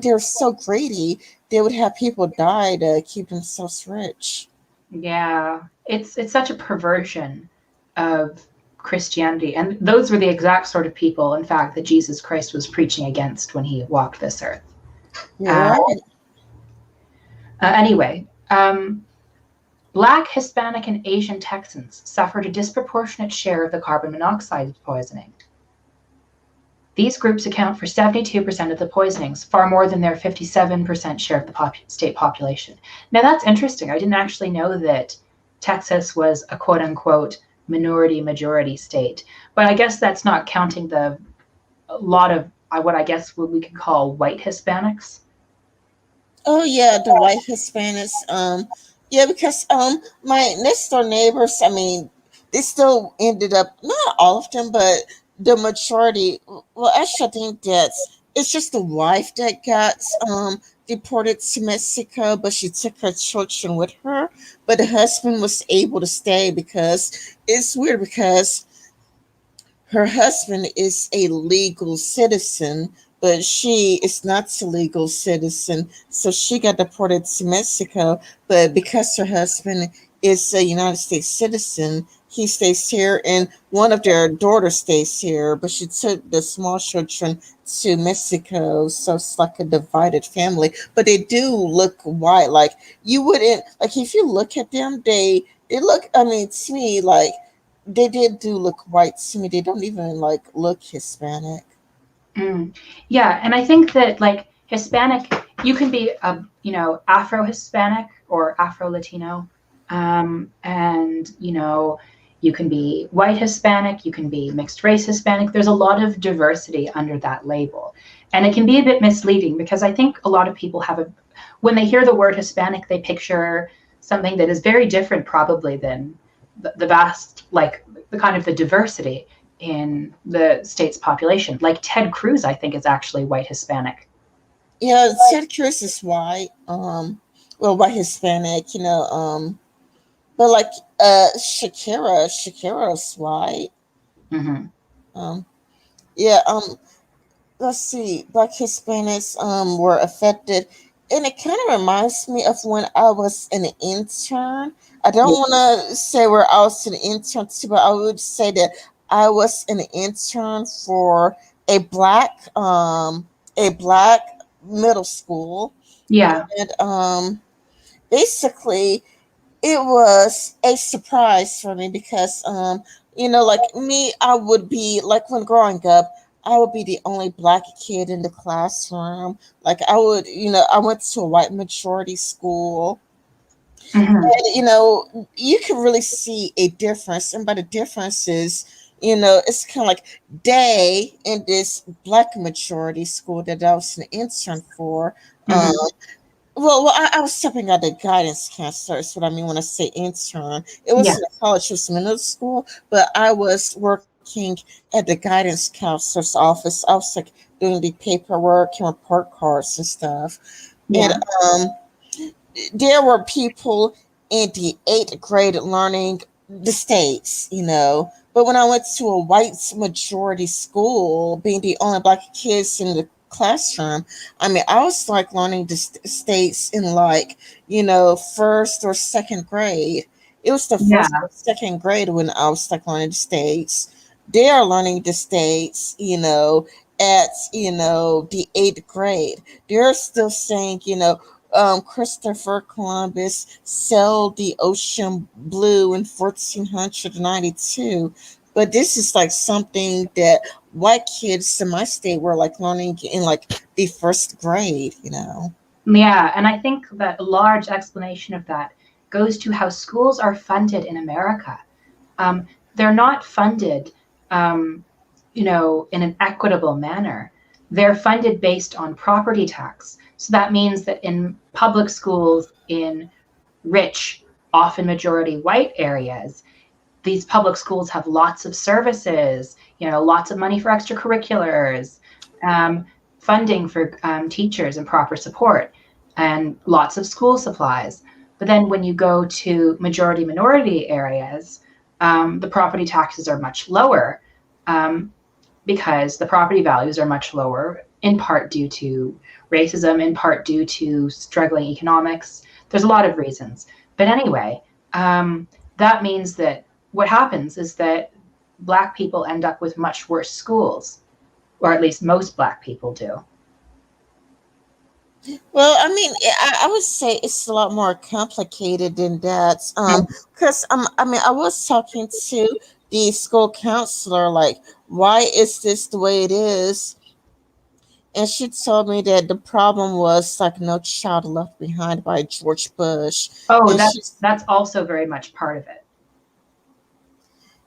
Speaker 1: they're so greedy, they would have people die to keep themselves rich.
Speaker 2: yeah. It's such a perversion of Christianity, and those were the exact sort of people, in fact, that Jesus Christ was preaching against when he walked this earth.
Speaker 1: You're
Speaker 2: Uh,
Speaker 1: right.
Speaker 2: anyway, Black, Hispanic, and Asian Texans suffered a disproportionate share of the carbon monoxide poisoning. These groups account for 72% of the poisonings, far more than their 57% share of the state population. Now, that's interesting. I didn't actually know that Texas was a quote unquote minority majority state. But I guess that's not counting the lot of what I guess what we could call white Hispanics.
Speaker 1: Oh yeah, the white Hispanics. Yeah, because my next door neighbors. I mean, they still ended up, not all of them, but the majority. Well, actually, I think that's it's just the wife that got deported to Mexico, but she took her children with her. But the husband was able to stay because it's weird because her husband is a legal citizen, but she is not a legal citizen. So she got deported to Mexico. But because her husband is a United States citizen, he stays here, and one of their daughters stays here. But she took the small children to Mexico, so it's like a divided family. But they do look white. Like you wouldn't like if you look at them, they look. I mean, to me, like they did do look white to me. They don't even like look Hispanic.
Speaker 2: Mm. Yeah, and I think that like Hispanic, you can be a Afro Hispanic or Afro Latino, and you can be white Hispanic, you can be mixed race Hispanic. There's a lot of diversity under that label, and it can be a bit misleading because I think a lot of people have a when they hear the word Hispanic, they picture something that is very different probably than the vast like the kind of the diversity in the state's population. Like Ted Cruz, I think is actually white Hispanic.
Speaker 1: Yeah, Ted Cruz is white. Well, white Hispanic. But like Shakira's white.
Speaker 2: Mm-hmm.
Speaker 1: Um, yeah. Let's see. Black Hispanics were affected, and it kind of reminds me of when I was an intern. I don't
Speaker 2: Yeah.
Speaker 1: want to say where I was an intern to, but I would say that I was an intern for a black um a black middle school,
Speaker 2: Yeah.
Speaker 1: and basically it was a surprise for me because like me, I would be like when growing up, I would be the only black kid in the classroom. Like I went to a white majority school,
Speaker 2: Mm-hmm.
Speaker 1: and you can really see a difference, and by the difference is, it's kind of like they in this black majority school that I was an intern for. um
Speaker 2: Mm-hmm.
Speaker 1: I was stepping out the guidance counselor. Is what I mean when I say intern. It
Speaker 2: Yeah.
Speaker 1: wasn't a college; it was middle school. But I was working at the guidance counselor's office. I was like doing the paperwork and report cards and stuff. And
Speaker 2: Yeah.
Speaker 1: um, there were people in the eighth grade learning the states, But when I went to a white majority school, being the only black kids in the classroom, I mean, I was like learning the states in like, first or second grade. It was the first
Speaker 2: Yeah.
Speaker 1: or second grade when I was like learning the states. They are learning the states, at, the eighth grade. They're still saying, Christopher Columbus sailed the ocean blue in 1492. But this is like something that white kids in my state were like learning in like the first grade.
Speaker 2: Yeah. And I think that a large explanation of that goes to how schools are funded in America. Um, they're not funded, um, in an equitable manner. They're funded based on property tax. So that means that in public schools in rich, often majority white areas, these public schools have lots of services, lots of money for extracurriculars, um, funding for teachers and proper support, and lots of school supplies. But then when you go to majority minority areas, the property taxes are much lower, um, because the property values are much lower, in part due to racism, in part due to struggling economics. There's a lot of reasons. But anyway, that means that what happens is that Black people end up with much worse schools, or at least most Black people do.
Speaker 1: Well, I mean, I would say it's a lot more complicated than that. Because I mean, I was talking to the school counselor, like, why is this the way it is? And she told me that the problem was like No Child Left Behind by George Bush.
Speaker 2: Oh,
Speaker 1: And
Speaker 2: that's also very much part of it.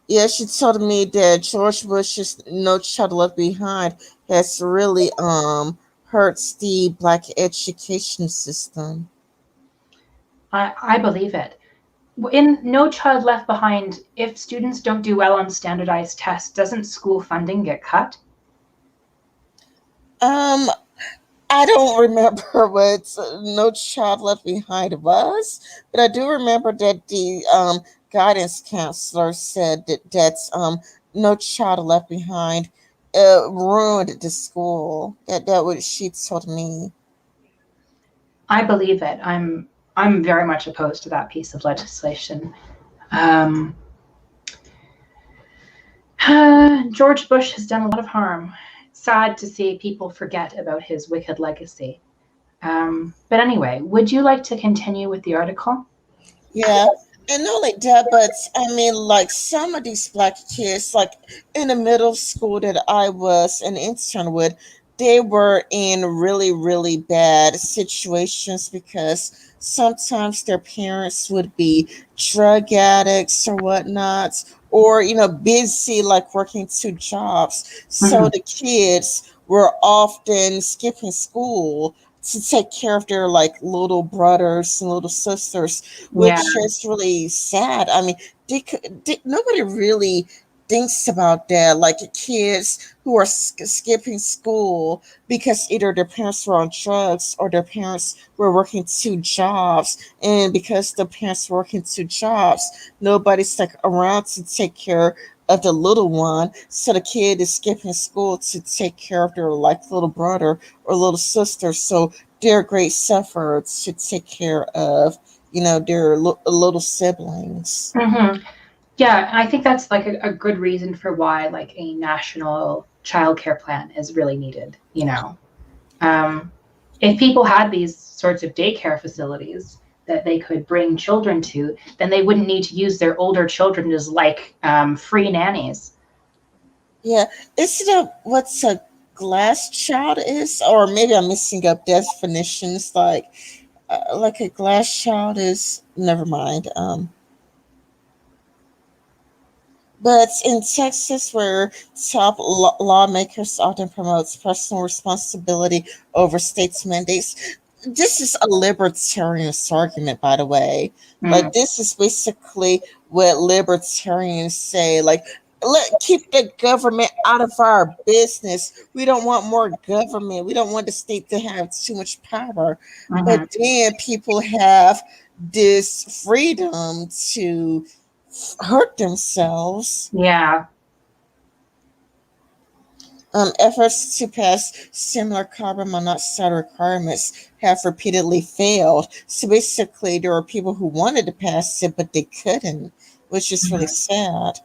Speaker 1: yeah, she told me that George Bush's No Child Left Behind has really hurts the black education system.
Speaker 2: I believe it. In No Child Left Behind, if students don't do well on standardized tests, doesn't school funding get cut?
Speaker 1: Um, I don't remember what No Child Left Behind was, but I do remember that the guidance counselor said that No Child Left Behind ruined the school. That what she told me.
Speaker 2: I believe it. I'm very much opposed to that piece of legislation. Um, George Bush has done a lot of harm. It's sad to see people forget about his wicked legacy. But anyway, would you like to continue with the article?
Speaker 1: Yeah. And not only that, but I mean, like some of these black kids, like in the middle school that I was an intern with, they were in really, really bad situations because sometimes their parents would be drug addicts or whatnot, or, busy, like working two jobs. So
Speaker 2: Mm-hmm.
Speaker 1: the kids were often skipping school to take care of their like little brothers and little sisters,
Speaker 2: Yeah.
Speaker 1: which is really sad. I mean, nobody really thinks about that. Like kids who are skipping school because either their parents were on drugs or their parents were working two jobs, and because the parents were working two jobs, nobody's like around to take care of the little one, so the kid is skipping school to take care of their like little brother or little sister, so their great sufferers to take care of their little siblings.
Speaker 2: Mm-hmm. Yeah, I think that's like a good reason for why like a national childcare plan is really needed. Um, if people had these sorts of daycare facilities that they could bring children to, then they wouldn't need to use their older children as like free nannies.
Speaker 1: Yeah, isn't that what's a glass child is? Or maybe I'm missing up definitions. Like a glass child is. Never mind. But in Texas, where top lawmakers often promote personal responsibility over states' mandates, this is a libertarian argument, by the way.
Speaker 2: Mm,
Speaker 1: Like this is basically what libertarians say. Like, keep the government out of our business. We don't want more government. We don't want the state to have too much power. But
Speaker 2: mhm.
Speaker 1: then people have this freedom to hurt themselves.
Speaker 2: Yeah.
Speaker 1: Efforts to pass similar carbon monoxide requirements have repeatedly failed. So basically, there are people who wanted to pass it, but they couldn't, which is really
Speaker 2: Mhm.
Speaker 1: sad.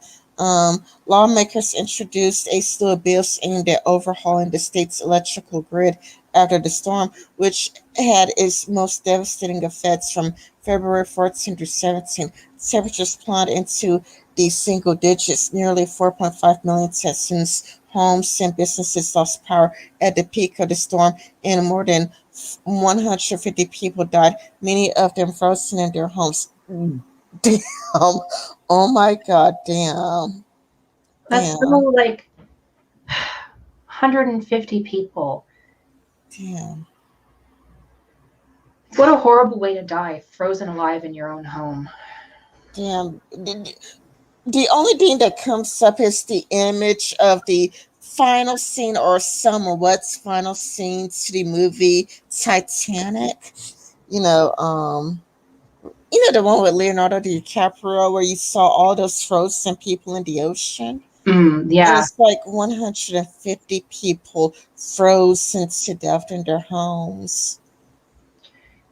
Speaker 1: Lawmakers introduced a slew of bills aimed at overhauling the state's electrical grid after the storm, which had its most devastating effects from February 14 to 17. Temperatures plunged into the single digits. Nearly 4.5 million Texans homes and businesses lost power at the peak of the storm, and more than 150 people died, many of them frozen in their homes. Damn. Oh my God. Damn.
Speaker 2: That's so
Speaker 1: Damn.
Speaker 2: like 150 people.
Speaker 1: Damn.
Speaker 2: What a horrible way to die, frozen alive in your own home.
Speaker 1: Damn. The only thing that comes up is the image of the final scene or somewhat's final scene to the movie Titanic. You know, um, the one with Leonardo DiCaprio where you saw all those frozen people in the ocean? And
Speaker 2: Yeah.
Speaker 1: it's like 150 people frozen to death in their homes.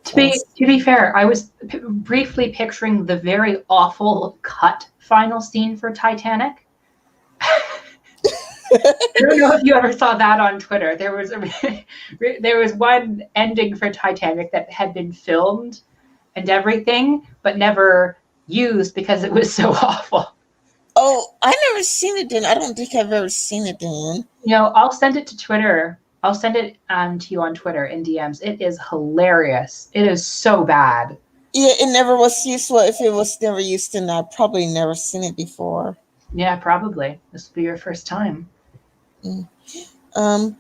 Speaker 2: To be
Speaker 1: That's,
Speaker 2: to be fair, I was briefly picturing the very awful cut final scene for Titanic. I don't know if you ever saw that on Twitter. There was one ending for Titanic that had been filmed and everything, but never used because it was so awful.
Speaker 1: Oh, I never seen it then. I don't think I've ever seen it then.
Speaker 2: I'll send it to Twitter. I'll send it to you on Twitter in DMs. It is hilarious. It is so bad.
Speaker 1: Yeah, it never was used. Well, if it was never used, then I probably never seen it before.
Speaker 2: Yeah, probably. This will be your first time.
Speaker 1: Mm. Um,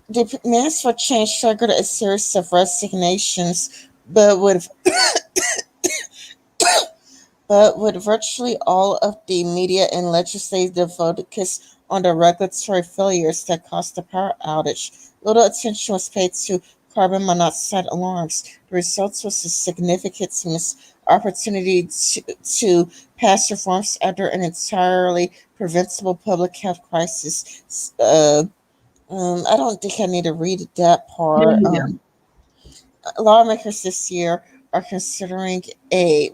Speaker 1: the demands for change triggered a series of resignations, but with virtually all of the media and legislative focus on the regulatory failures that caused the power outage, little attention was paid to carbon monoxide alarms. The result was a significant missed opportunity to pass reforms after an entirely preventable public health crisis. I don't think I need to read that
Speaker 2: No,
Speaker 1: part.
Speaker 2: you don't.
Speaker 1: Lawmakers this year are considering a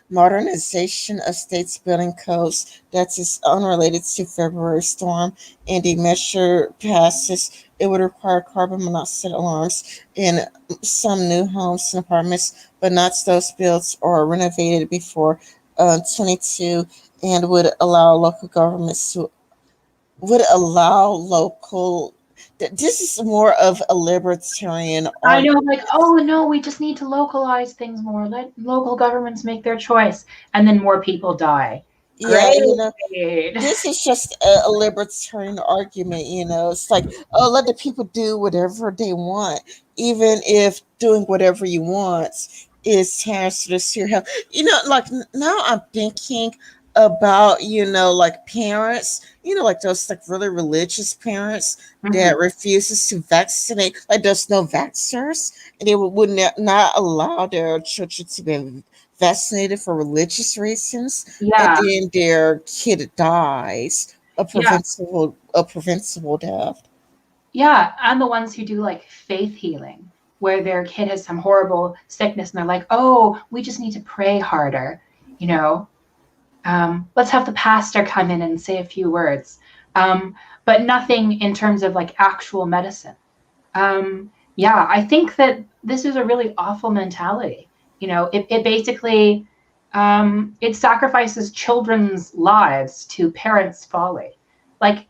Speaker 1: modernization of states' building codes that is unrelated to February storm, and the measure passes. It would require carbon monoxide alarms in some new homes and apartments, but not those built or renovated before 22, and would allow local. This is more of a libertarian
Speaker 2: I know,
Speaker 1: argument.
Speaker 2: like, oh no, we just need to localize things more. Let local governments make their choice, and then more people die.
Speaker 1: Yeah,
Speaker 2: Great.
Speaker 1: this is just a libertarian argument. It's like, oh, let the people do whatever they want, even if doing whatever you want is hazardous to your health. Like now I'm thinking about, like parents, like those like really religious parents that
Speaker 2: Mhm.
Speaker 1: refuses to vaccinate, like there's no vaxxers, and they would not allow their children to be vaccinated for religious reasons, and
Speaker 2: Yeah,
Speaker 1: then their kid dies
Speaker 2: yeah,
Speaker 1: a preventable death.
Speaker 2: yeah. And the ones who do like faith healing, where their kid has some horrible sickness, and they're like, oh, we just need to pray harder. You know, let's have the pastor come in and say a few words, but nothing in terms of like actual medicine. Yeah, I think that this is a really awful mentality. It basically it sacrifices children's lives to parents' folly. Like,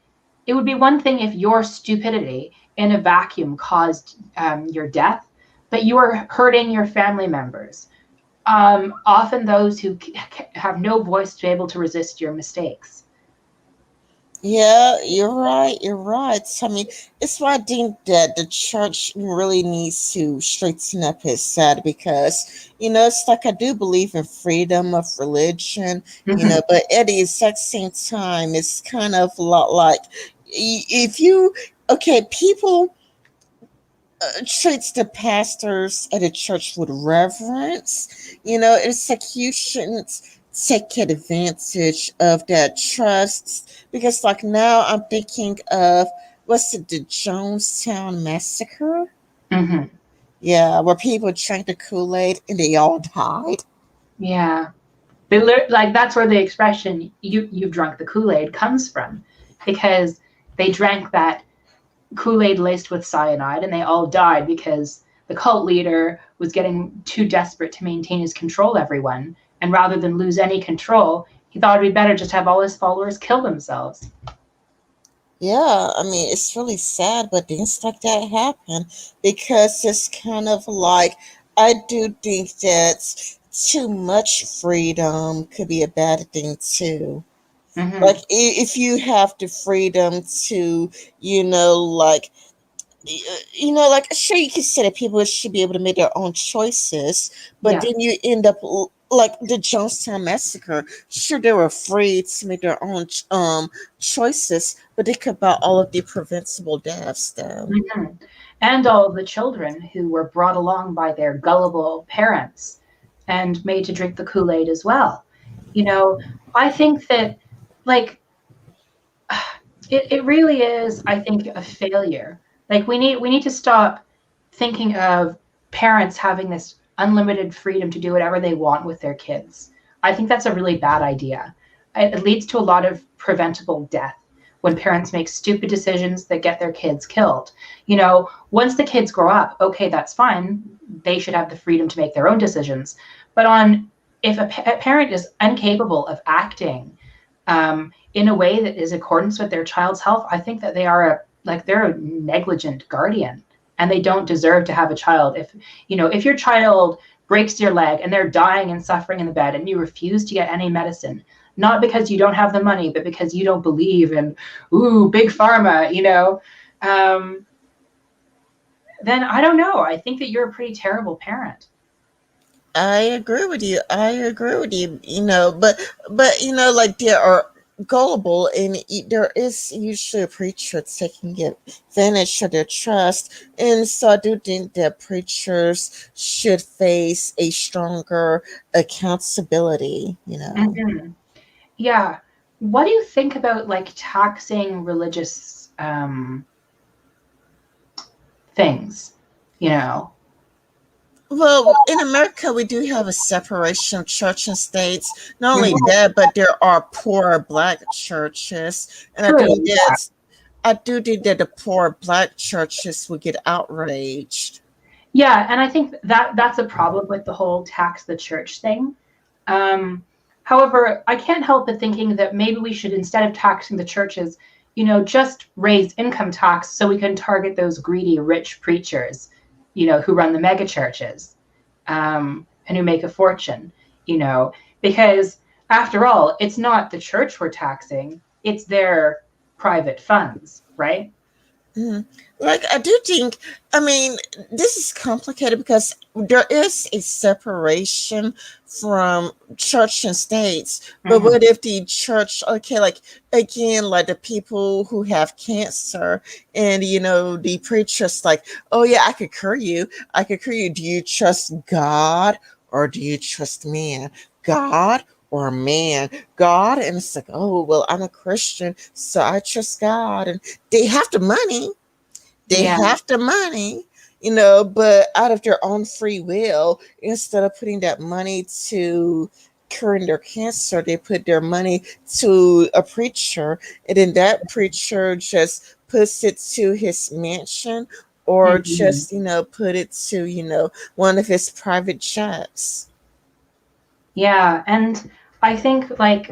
Speaker 2: it would be one thing if your stupidity in a vacuum caused your death, but you are hurting your family members. Often those who have no voice to be able to resist your mistakes.
Speaker 1: Yeah, you're right. You're right. I mean, it's why I think that the church really needs to straighten up his side, because, it's like I do believe in freedom of religion,
Speaker 2: Mm-hmm.
Speaker 1: but at the exact same time, it's kind of a lot like if you, okay, people treats the pastors at a church with reverence. It's like you shouldn't take advantage of that trust, because, like, now I'm thinking of, what's it, the Jonestown massacre?
Speaker 2: Mm-hmm.
Speaker 1: Yeah, where people drank the Kool Aid and they all died.
Speaker 2: Yeah. Like, that's where the expression "you've drunk the Kool-Aid" comes from, because they drank that Kool-Aid laced with cyanide, and they all died because the cult leader was getting too desperate to maintain his control of everyone, and rather than lose any control, he thought it'd be better just to have all his followers kill themselves.
Speaker 1: Yeah, I mean, it's really sad, but things like that happen, because it's kind of like, I do think that too much freedom could be a bad thing too. Like,
Speaker 2: Mm-hmm.
Speaker 1: if you have the freedom to, like, like, sure, you can say that people should be able to make their own choices, but
Speaker 2: Yeah.
Speaker 1: then you end up like the Jonestown massacre. Sure, they were free to make their own choices, but think about all of the preventable deaths, though.
Speaker 2: Mm-hmm. And all of the children who were brought along by their gullible parents and made to drink the Kool-Aid as well. You know, I think that, like, it really is, I think, a failure. Like, we need to stop thinking of parents having this unlimited freedom to do whatever they want with their kids. I think that's a really bad idea. It leads to a lot of preventable death when parents make stupid decisions that get their kids killed. Once the kids grow up, okay, that's fine. They should have the freedom to make their own decisions. But on if a parent is incapable of acting in a way that is accordance with their child's health, I think that they are they're a negligent guardian, and they don't deserve to have a child. If your child breaks your leg and they're dying and suffering in the bed and you refuse to get any medicine, not because you don't have the money, but because you don't believe in big pharma, then I don't know. I think that you're a pretty terrible parent.
Speaker 1: I agree with you. I agree with you. But like there are gullible, and there is usually a preacher taking advantage of their trust, and so I do think that preachers should face a stronger accountability.
Speaker 2: Mm-hmm. Yeah. What do you think about like taxing religious things? You know?
Speaker 1: Well, in America, we do have a separation of church and states. Not only
Speaker 2: Mhm.
Speaker 1: that, but there are poor black churches, and
Speaker 2: True. Yeah.
Speaker 1: I do think that the poor black churches would get outraged.
Speaker 2: Yeah, and I think that that's a problem with the whole tax the church thing. Um, However, I can't help but thinking that maybe we should, instead of taxing the churches, just raise income tax so we can target those greedy rich preachers, who run the mega churches, and who make a fortune, you know, because after all, it's not the church we're taxing, it's their private funds, right?
Speaker 1: Mhm. Like, I do think, I mean, this is complicated because there is a separation from church and states. But
Speaker 2: Mm-hmm.
Speaker 1: what if the church, okay, like, again, like the people who have cancer, and, the preacher's like, oh, yeah, I could cure you. I could cure you. Do you trust God or do you trust man? God or man? God. And it's like, oh, well, I'm a Christian, so I trust God. And they have the money. They
Speaker 2: Yeah.
Speaker 1: have the money, but out of their own free will, instead of putting that money to curing their cancer, they put their money to a preacher, and then that preacher just puts it to his mansion, or
Speaker 2: Mm-hmm.
Speaker 1: just, put it to, one of his private jets.
Speaker 2: Yeah, and I think like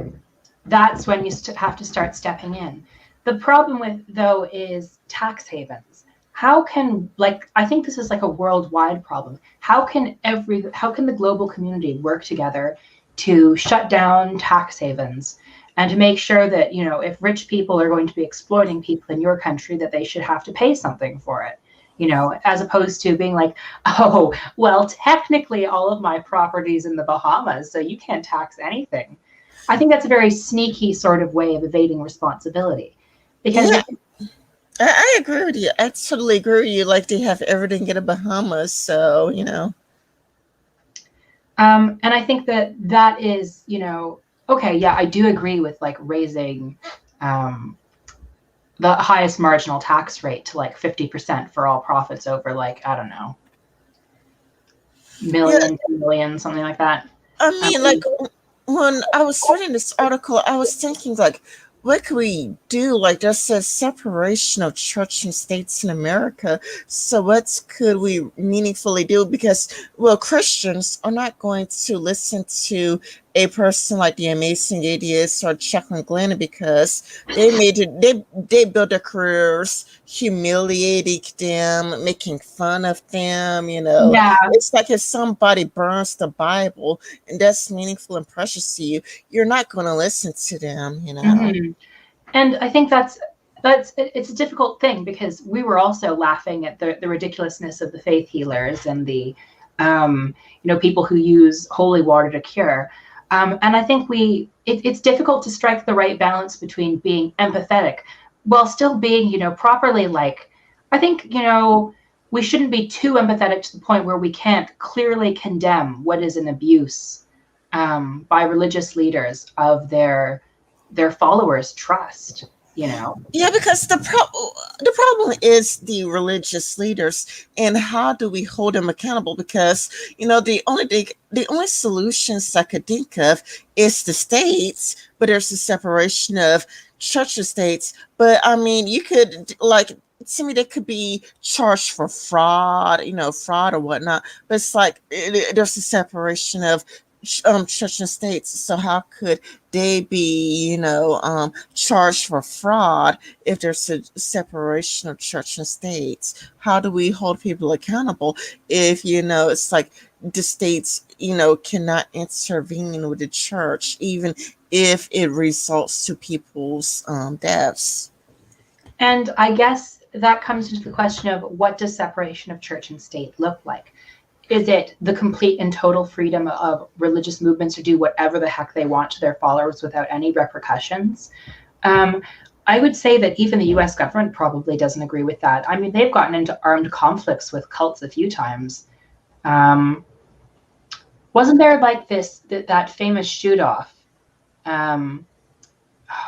Speaker 2: that's when you have to start stepping in. The problem with though is tax havens. How can like I think this is like a worldwide problem. How can the global community work together to shut down tax havens and to make sure that, if rich people are going to be exploiting people in your country, that they should have to pay something for it, as opposed to being like, oh, well, technically all of my property's in the Bahamas, so you can't tax anything. I think that's a very sneaky sort of way of evading responsibility. Because
Speaker 1: Yeah,
Speaker 2: if,
Speaker 1: I agree with you. I totally agree with you. Like, they have everything in the Bahamas, so.
Speaker 2: and I think that that is, okay, yeah, I do agree with like raising um, the highest marginal tax rate to like 50% for all profits over like, I don't know,
Speaker 1: Yeah,
Speaker 2: million, 2 million, something like that.
Speaker 1: I
Speaker 2: Um,
Speaker 1: mean, like, when I was reading this article, I was thinking, like, what could we do? Like, there's a separation of church and states in America. So, what could we meaningfully do? Because, well, Christians are not going to listen to a person like the Amazing Idiots or Chuck and Glenn, because they built their careers humiliating them, making fun of them.
Speaker 2: yeah.
Speaker 1: It's like if somebody burns the Bible and that's meaningful and precious to you, you're not going to listen to them.
Speaker 2: Hmm. And I think it's a difficult thing because we were also laughing at the ridiculousness of the faith healers and the people who use holy water to cure. And I think it's difficult to strike the right balance between being empathetic while still being, properly like, I think, we shouldn't be too empathetic to the point where we can't clearly condemn what is an abuse by religious leaders of their followers' trust.
Speaker 1: Yeah, because the problem is the religious leaders, and how do we hold them accountable? Because the only solutions I could think of is the states, but there's a separation of church and states. But I mean, you could, like, to me, they could be charged for fraud, fraud or whatnot. But it's like there's a separation of church and states. So how could they be, charged for fraud if there's a separation of church and states? How do we hold people accountable if, it's like the states, cannot intervene with the church, even if it results to people's deaths?
Speaker 2: And I guess that comes into the question of what does separation of church and state look like? Is it the complete and total freedom of religious movements to do whatever the heck they want to their followers without any repercussions? Um, I would say that even the US government probably doesn't agree with that. I mean, they've gotten into armed conflicts with cults a few times. Um, wasn't there like that famous shoot off? Um,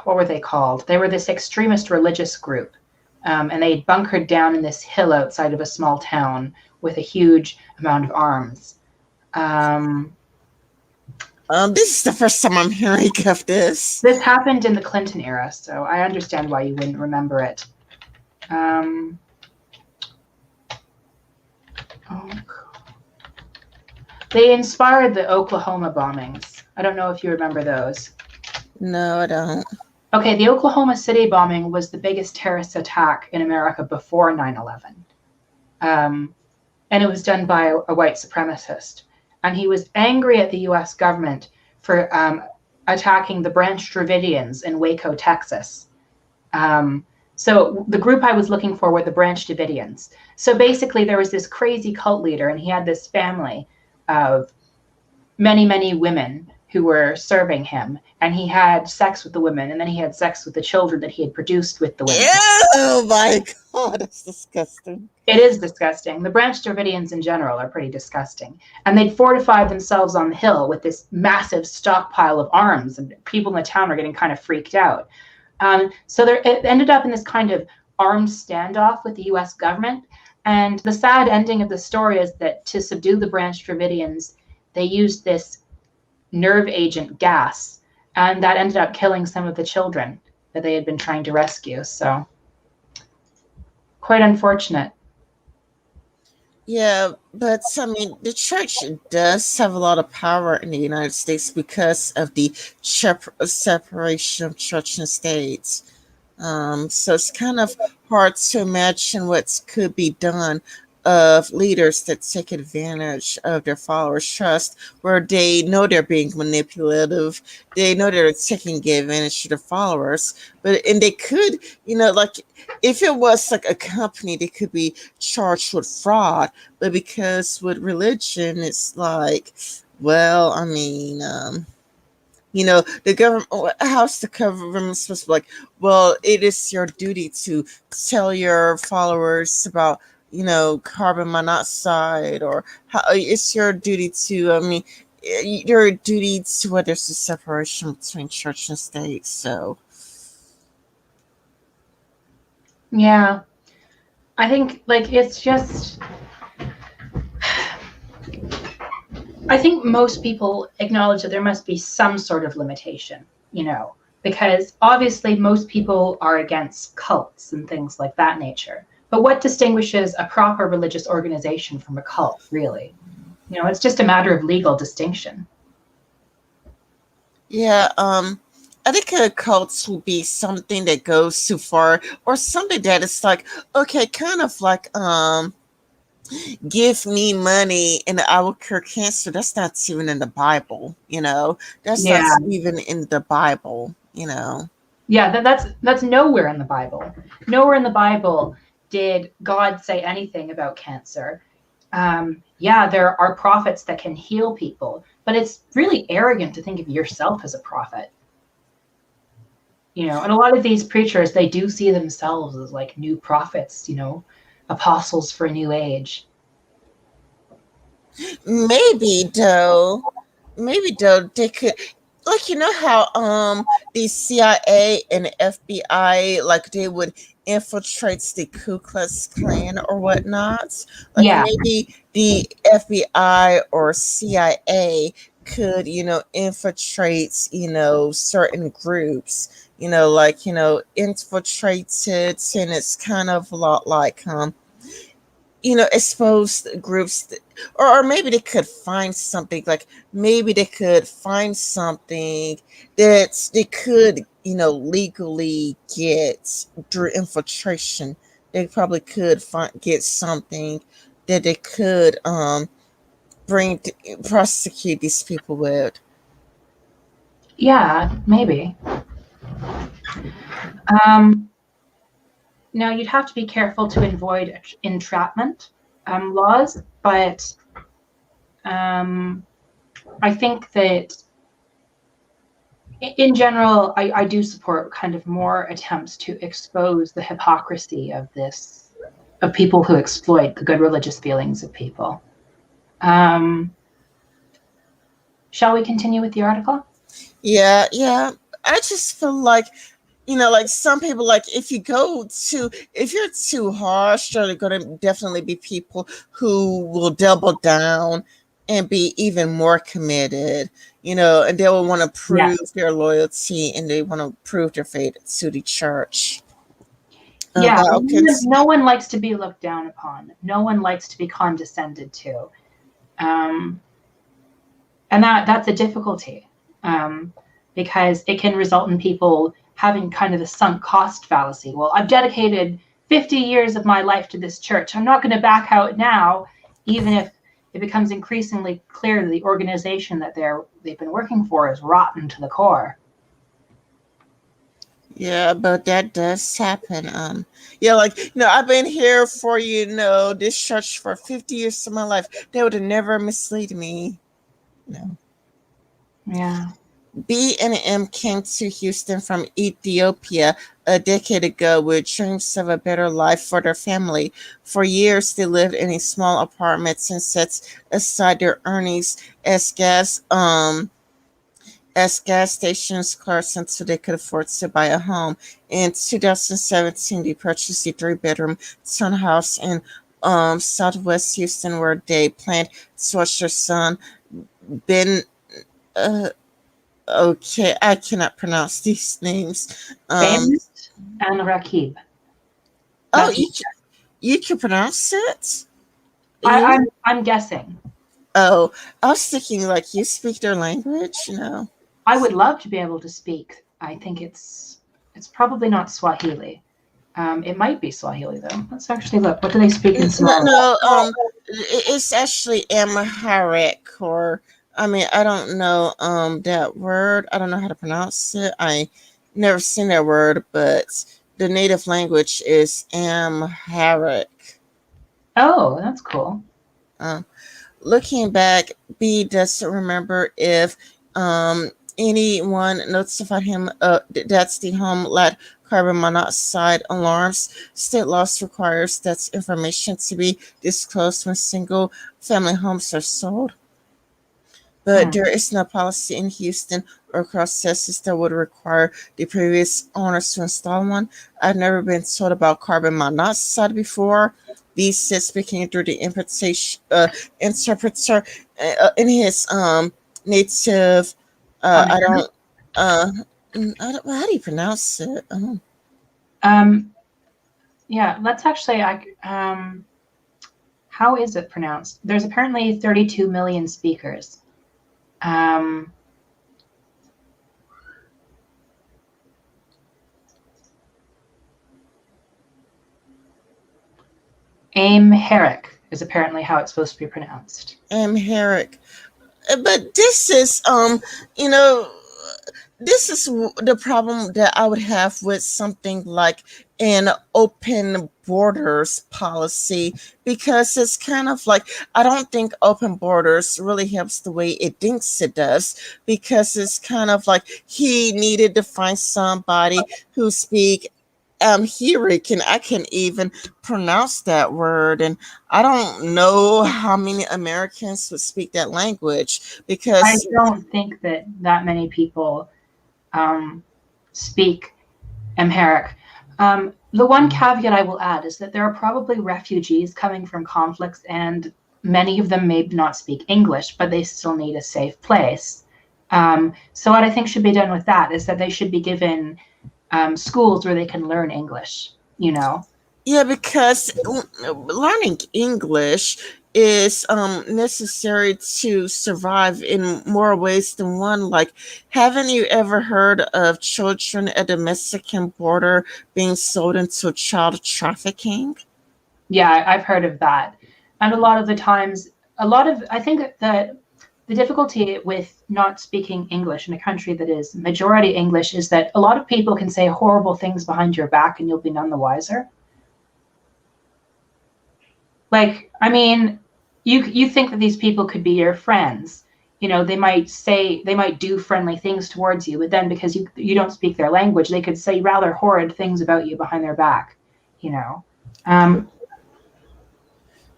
Speaker 2: what were they called? They were this extremist religious group, and they bunkered down in this hill outside of a small town with a huge amount of arms. Um,
Speaker 1: This is the first time I'm hearing of this.
Speaker 2: this happened in the Clinton era, so I understand why you wouldn't remember it. Oh, they inspired the Oklahoma bombings. I don't know if you remember those.
Speaker 1: No, I don't.
Speaker 2: Okay, the Oklahoma City bombing was the biggest terrorist attack in America before 9/11. And it was done by a white supremacist. And he was angry at the US government for attacking the Branch Dravidians in Waco, Texas. So the group I was looking for were the Branch Davidians. So basically, there was this crazy cult leader, and he had this family of many, many women who were serving him. And he had sex with the women, and then he had sex with the children that he had produced with the women.
Speaker 1: Oh my God, that's disgusting.
Speaker 2: It is disgusting. The Branch Davidians in general are pretty disgusting. And they'd fortified themselves on the hill with this massive stockpile of arms, and people in the town were getting kind of freaked out. So it ended up in this kind of armed standoff with the US government. And the sad ending of the story is that to subdue the Branch Dravidians, they used this nerve agent gas, and that ended up killing some of the children that they had been trying to rescue. So quite unfortunate.
Speaker 1: Yeah, but I mean, the church does have a lot of power in the United States because of the separation of church and state. So it's kind of hard to imagine what could be done of leaders that take advantage of their followers' trust, where they know they're being manipulative, they know they're taking advantage of their followers, and they could, like if it was like a company, they could be charged with fraud, but because with religion, it's like, well, I mean, the government, how's the government supposed to be like, well, it is your duty to tell your followers about, carbon monoxide, or how it's your duty to, I mean, your duty to where there's a separation between church and state. So,
Speaker 2: Yeah. I think like it's just I think most people acknowledge that there must be some sort of limitation, because obviously most people are against cults and things like that nature. But what distinguishes a proper religious organization from a cult, really? It's just a matter of legal distinction.
Speaker 1: yeah, I think cults will be something that goes too far, or something that is like, okay, kind of like, give me money and I will cure cancer. That's not even in the Bible, That's not
Speaker 2: Yeah.
Speaker 1: even in the Bible.
Speaker 2: Yeah, that's nowhere in the Bible. Nowhere in the Bible did God say anything about cancer. Yeah, there are prophets that can heal people, but it's really arrogant to think of yourself as a prophet. And a lot of these preachers, they do see themselves as like new prophets, apostles for a new age.
Speaker 1: Maybe though they could, like, how the CIA and FBI, like, they would infiltrate the Ku Klux Klan or whatnot. Like,
Speaker 2: Yeah.
Speaker 1: maybe the FBI or CIA could, infiltrate, certain groups, like, infiltrated, and it's kind of a lot like exposed groups or maybe they could find something, like maybe they could find something that they could, legally get through infiltration. They probably could get something that they could bring prosecute these people with.
Speaker 2: Yeah, maybe. Um, Now, you'd have to be careful to avoid entrapment laws, but um, I think that in general, I do support kind of more attempts to expose the hypocrisy of this, of people who exploit the good religious feelings of people. Um, shall we continue with the article?
Speaker 1: Yeah, yeah. I just feel like, like some people, like if you're too harsh, there are going to definitely be people who will double down and be even more committed, and they will want to
Speaker 2: Yeah.
Speaker 1: prove their loyalty, and they want to prove their faith to the church.
Speaker 2: Yeah,
Speaker 1: Thou canst,
Speaker 2: no one likes to be looked down upon. No one likes to be condescended to. Um, and that's a difficulty, because it can result in people having kind of the sunk cost fallacy. Well, I've dedicated 50 years of my life to this church. I'm not going to back out now, even if it becomes increasingly clear that the organization that they've been working for is rotten to the core.
Speaker 1: yeah, but that does happen. Yeah, like, I've been here for, this church for 50 years of my life. They would have never misled me. No.
Speaker 2: Yeah.
Speaker 1: B and M came to Houston from Ethiopia a decade ago with dreams of a better life for their family. For years, they lived in a small apartments and set aside their earnings as gas stations cars until they could afford to buy a home. In 2017, they purchased a three-bedroom townhouse in Southwest Houston, where they planned to watch their son Ben. Uh, Okay, I cannot pronounce these names.
Speaker 2: Famous and Rakib.
Speaker 1: Oh,
Speaker 2: That's
Speaker 1: you can pronounce it.
Speaker 2: I,
Speaker 1: You?
Speaker 2: I'm guessing.
Speaker 1: Oh, I was thinking like you speak their language.
Speaker 2: I would love to be able to speak. I think it's probably not Swahili. It might be Swahili though. Let's actually look. What do they speak in
Speaker 1: No,
Speaker 2: Somalia?
Speaker 1: no. It's actually Amharic, or I mean, I don't know that word. I don't know how to pronounce it. I never seen that word, but the native language is Amharic.
Speaker 2: Oh, that's cool.
Speaker 1: Um, Looking back, B doesn't remember if anyone notified him that's the home let carbon monoxide alarms. State laws requires that information to be disclosed when single family homes are sold. But
Speaker 2: Hmm.
Speaker 1: there is no policy in Houston or across Texas that would require the previous owners to install one. I've never been told about carbon monoxide before. B said, speaking through the interpreter in his native. I don't. Uh, I don't. How do you pronounce it?
Speaker 2: Um, yeah, let's actually. How is it pronounced? There's apparently 32 million speakers. Um, Amharic is apparently how it's supposed to be pronounced.
Speaker 1: Amharic. But this is you know this is the problem that I would have with something like an open borders policy, because it's kind of like, I don't think open borders really helps the way it thinks it does, because it's kind of like he needed to find somebody who speak Amharic, and I can even pronounce that word, and I don't know how many Americans would speak that language,
Speaker 2: I
Speaker 1: because
Speaker 2: don't think that many people um, speak Amharic. The one caveat I will add is that there are probably refugees coming from conflicts, and many of them may not speak English, but they still need a safe place. So, what I think should be done with that is that they should be given schools where they can learn English.
Speaker 1: yeah, because learning English is necessary to survive in more ways than one. Like, haven't you ever heard of children at the Mexican border being sold into child trafficking?
Speaker 2: Yeah, I've heard of that. And a lot of the times, I think that the difficulty with not speaking English in a country that is majority English is that a lot of people can say horrible things behind your back and you'll be none the wiser. Like, I mean, you think that these people could be your friends. You know, they might do friendly things towards you, but then because you don't speak their language, they could say rather horrid things about you behind their back, you know. Um,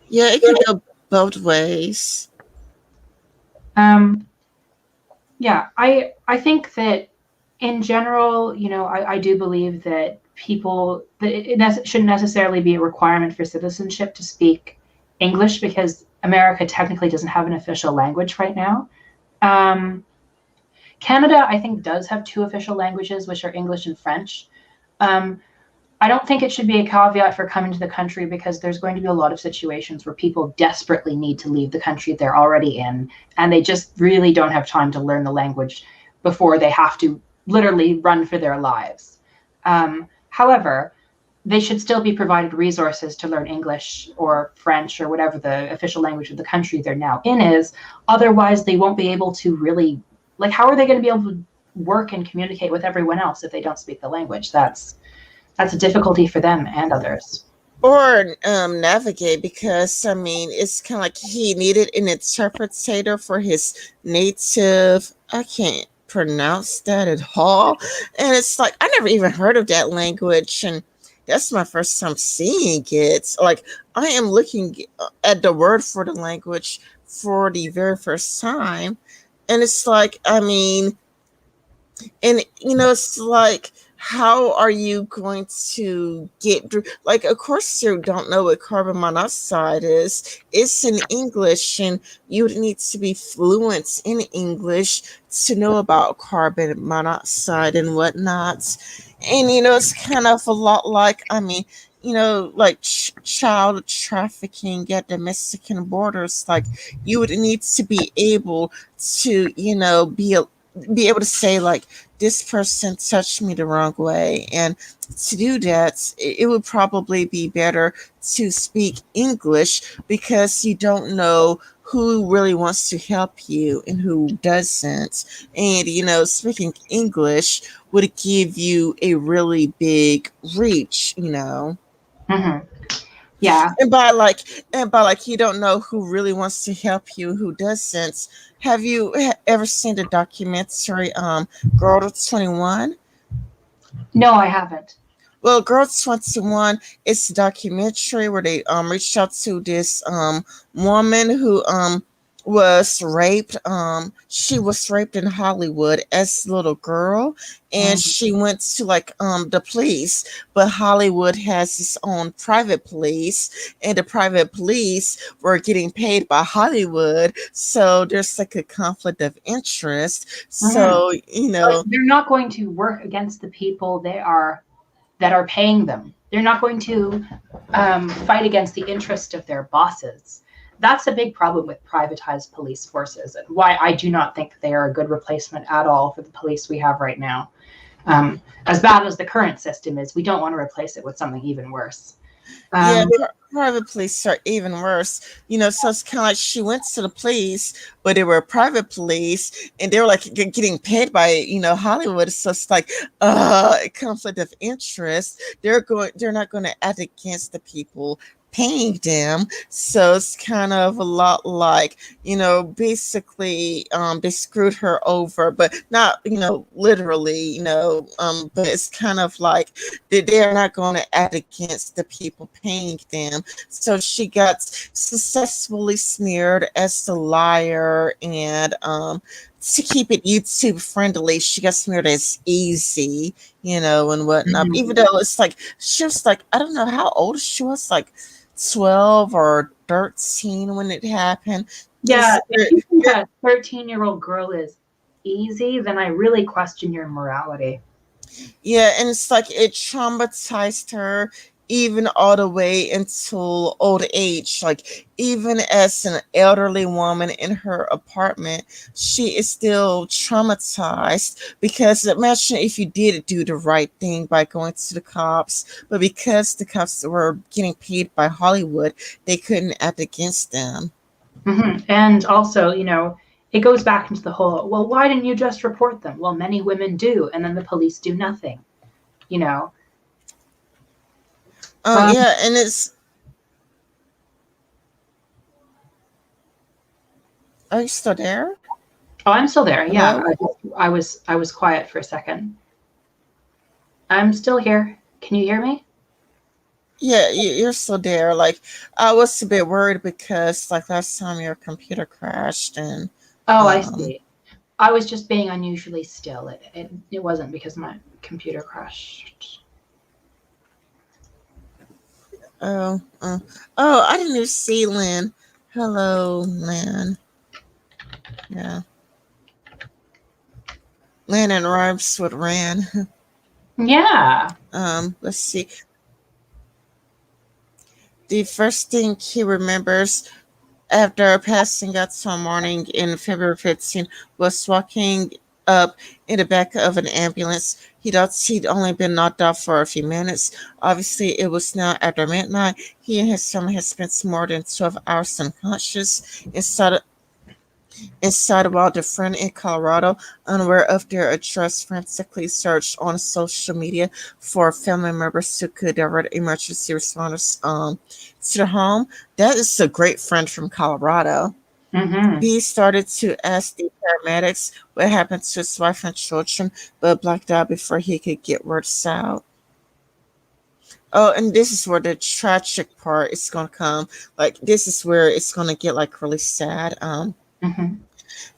Speaker 1: Yeah, it could go both ways.
Speaker 2: um, yeah, I think that in general, you know, I do believe that people that shouldn't necessarily be a requirement for citizenship to speak English because America technically doesn't have an official language right now. Um, Canada, I think, does have two official languages, which are English and French. Um, I don't think it should be a caveat for coming to the country because there's going to be a lot of situations where people desperately need to leave the country they're already in, and they just really don't have time to learn the language before they have to literally run for their lives. However, they should still be provided resources to learn English or French or whatever the official language of the country they're now in is. Otherwise, they won't be able to really, like, how are they going to be able to work and communicate with everyone else if they don't speak the language? That's a difficulty for them and others.
Speaker 1: Or navigate, because I mean it's kind of like he needed an interpreter for his native, I can't pronounce that at all, and it's like I never even heard of that language, and that's my first time seeing it. Like, I am looking at the word for the language for the very first time, and it's like, I mean, and it's like, how are you going to get through? Like, of course you don't know what carbon monoxide is. It's in English, and you would need to be fluent in English to know about carbon monoxide and whatnot. And it's kind of a lot like, I mean, like child trafficking at the Mexican borders. Like, you would need to be able to be able to say, like, this person touched me the wrong way, and to do that, it would probably be better to speak English, because you don't know who really wants to help you and who doesn't. And speaking English would give you a really big reach.
Speaker 2: Mm-hmm. Yeah.
Speaker 1: And by like you don't know who really wants to help you, who doesn't. Have you ever seen the documentary Girl to 21?
Speaker 2: No, I haven't.
Speaker 1: Well, Girl 21 is a documentary where they reached out to this woman who was raped. She was raped in Hollywood as a little girl, and
Speaker 2: Mm-hmm.
Speaker 1: she went to, like, the police, but Hollywood has its own private police, and the private police were getting paid by Hollywood, so there's like a conflict of interest.
Speaker 2: Mm-hmm.
Speaker 1: So,
Speaker 2: Like they're not going to work against the people that are paying them. They're not going to fight against the interest of their bosses. That's a big problem with privatized police forces, and why I do not think they are a good replacement at all for the police we have right now. As bad as the current system is, we don't want to replace it with something even worse.
Speaker 1: Yeah,
Speaker 2: Um,
Speaker 1: private police are even worse. So it's kind of like she went to the police, but they were private police, and they were like getting paid by Hollywood. So it's like a conflict of interest. They're not going to act against the people paying them. So it's kind of a lot like, basically they screwed her over, but not literally, but it's kind of like they are not going to act against the people paying them. So she got successfully smeared as the liar, and to keep it YouTube friendly, she got smeared as easy, and whatnot.
Speaker 2: mhm.
Speaker 1: Even though it's like she was like, I don't know how old she was, like 12 or 13 when it happened.
Speaker 2: Yeah,
Speaker 1: Because
Speaker 2: if you think a 13-year-old girl is easy, then I really question your morality.
Speaker 1: yeah, and it's like it traumatized her even all the way until old age. Like, even as an elderly woman in her apartment, she is still traumatized because imagine if you did do the right thing by going to the cops, but because the cops were getting paid by Hollywood, they couldn't act against them.
Speaker 2: And also, it goes back into the whole, well, why didn't you just report them? Well, many women do, and then the police do nothing, you know. Um,
Speaker 1: Yeah, and it's. Are you still there?
Speaker 2: oh, I'm still there. Yeah,
Speaker 1: Hello?
Speaker 2: I was quiet for a second. I'm still here. Can you hear me?
Speaker 1: Yeah, you're still there. Like, I was a bit worried because, like, last time your computer crashed and,
Speaker 2: Oh, I
Speaker 1: um,
Speaker 2: see. I was just being unusually still. It wasn't because my computer crashed.
Speaker 1: oh, oh, I didn't even see Lynn. Hello, Lynn. Yeah, Lynn and rhymes with Ran.
Speaker 2: Yeah.
Speaker 1: Let's see. The first thing he remembers after passing out some morning in February 15 was walking up in the back of an ambulance. He thought he'd only been knocked out for a few minutes. Obviously, it was now after midnight. He and his family had spent more than 12 hours unconscious inside while the friend in Colorado, unaware of their address, frantically searched on social media for family members who could divert emergency responders to the home. That is a great friend from Colorado.
Speaker 2: Mm-hmm.
Speaker 1: B started to ask the paramedics what happened to his wife and children, but blacked out before he could get words out. Oh, and this is where the tragic part is gonna come. Like, this is where it's gonna get like really sad.
Speaker 2: Mm-hmm.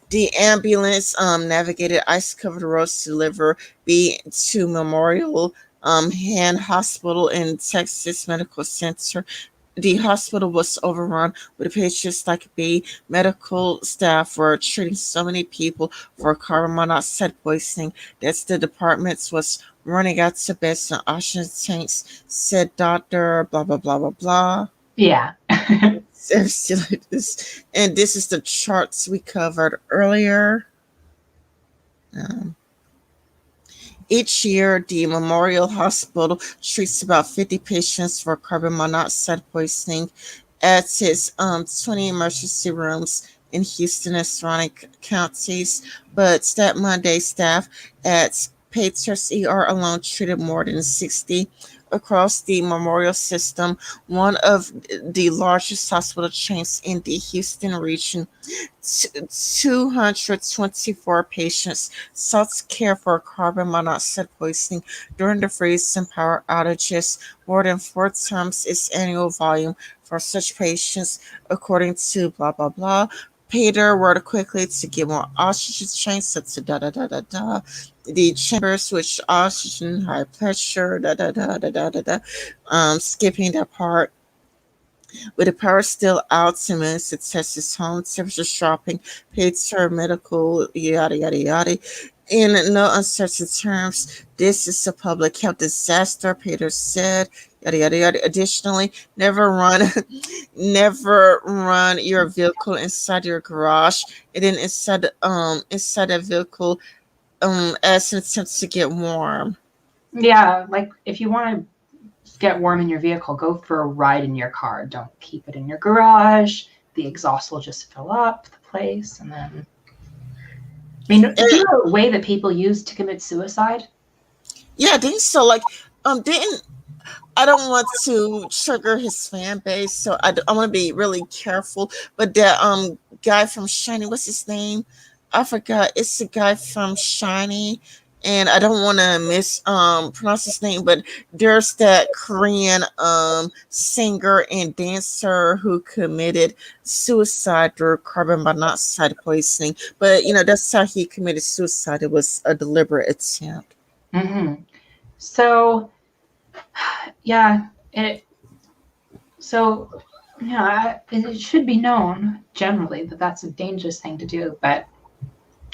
Speaker 1: The ambulance navigated ice-covered roads to deliver B to Memorial Hand Hospital and Texas Medical Center. The hospital was overrun with patients like B. Medical staff were treating so many people for carbon monoxide poisoning that the department was running out of beds and oxygen tanks, said Dr. Blah, blah, blah, blah, blah.
Speaker 2: Yeah.
Speaker 1: Seriously, like this. And this is the charts we covered earlier. Um, each year, the Memorial Hospital treats about 50 patients for carbon monoxide poisoning at its 20 emergency rooms in Houston and surrounding counties. But that Monday, staff at Patriots ER alone treated more than 60 across the Memorial System, one of the largest hospital chains in the Houston region. 224 patients sought care for carbon monoxide poisoning during the freeze and power outages, more than four times its annual volume for such patients, according to blah blah blah. Peter worked quickly to get more oxygen chains up to da da da da da. The chambers which oxygen, high pressure, da da da da da da da. Skipping that part. With the power still out, Simmons tests his home, temperature dropping, paid her medical, yada yada yada. In no uncertain terms, this is a public health disaster, Peter said. Yada yada yada. Additionally, never run your vehicle inside your garage. And then inside a vehicle as an attempt to get warm.
Speaker 2: Yeah, like if you want to get warm in your vehicle, go for a ride in your car. Don't keep it in your garage. The exhaust will just fill up the place. And then, I mean, do
Speaker 1: And
Speaker 2: you know a way that people use to commit suicide?
Speaker 1: yeah, I think so. Like, didn't I don't want to trigger his fan base, so I want to be really careful. But that guy from Shiny, what's his name? I forgot. It's the guy from Shiny, and I don't want to miss pronounce his name. But there's that Korean singer and dancer who committed suicide through carbon monoxide poisoning. But that's how he committed suicide. It was a deliberate attempt.
Speaker 2: Mm-hmm. So, yeah, it, so, yeah, it should be known generally that that's a dangerous thing to do. But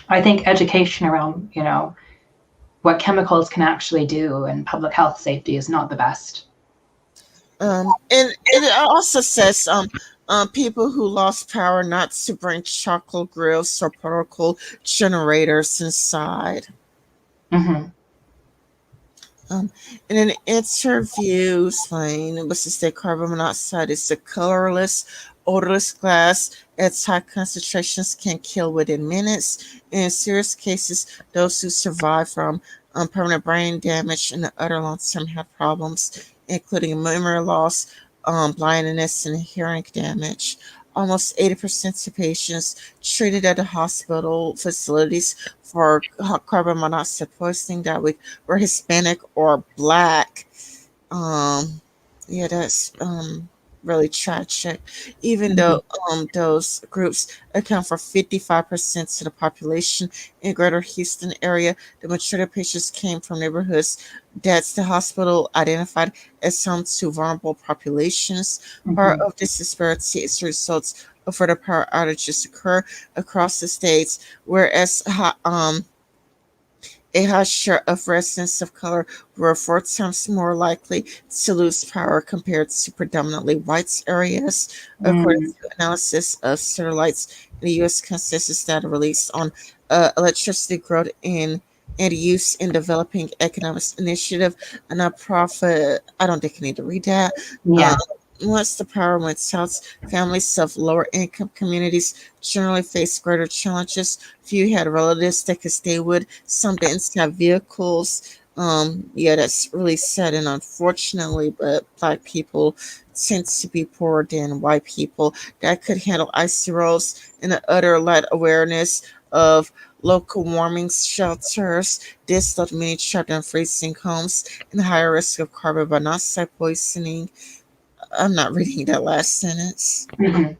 Speaker 2: I think education around, what chemicals can actually do and public health safety is not the best.
Speaker 1: And it also says people who lost power not to bring charcoal grills or protocol generators inside.
Speaker 2: Hmm.
Speaker 1: Um, in an interview, saying was to say carbon monoxide is a colorless, odorless gas. Its high concentrations can kill within minutes. In serious cases, those who survive from permanent brain damage and other long-term health problems, including memory loss, blindness, and hearing damage. Almost 80% of patients treated at the hospital facilities for carbon monoxide poisoning that week were Hispanic or Black. Um, yeah, that's really tragic. Even
Speaker 2: Hmm.
Speaker 1: though those groups account for 55% of the population in Greater Houston area, the majority of patients came from neighborhoods that the hospital identified as home to vulnerable populations. Part
Speaker 2: Hmm.
Speaker 1: of this disparity is the result of further power outages occur across the states, whereas a high share of residents of color were 4 times more likely to lose power compared to predominantly white areas, according
Speaker 2: Mm.
Speaker 1: to analysis of satellites in the U.S. Consensus data released on electricity growth and use in developing economics initiative, a nonprofit. I don't think I need to read that. Um,
Speaker 2: Yeah.
Speaker 1: once the power went south, families of lower income communities generally face greater challenges. Few had relatives that could stay with. Some didn't have vehicles. Yeah, that's really sad and unfortunately, but black people tend to be poorer than white people that could handle icy roads and the utter lack awareness of local warming shelters. This left many trapped in freezing homes and higher risk of carbon monoxide poisoning. I'm not reading that last sentence.
Speaker 2: Hmm.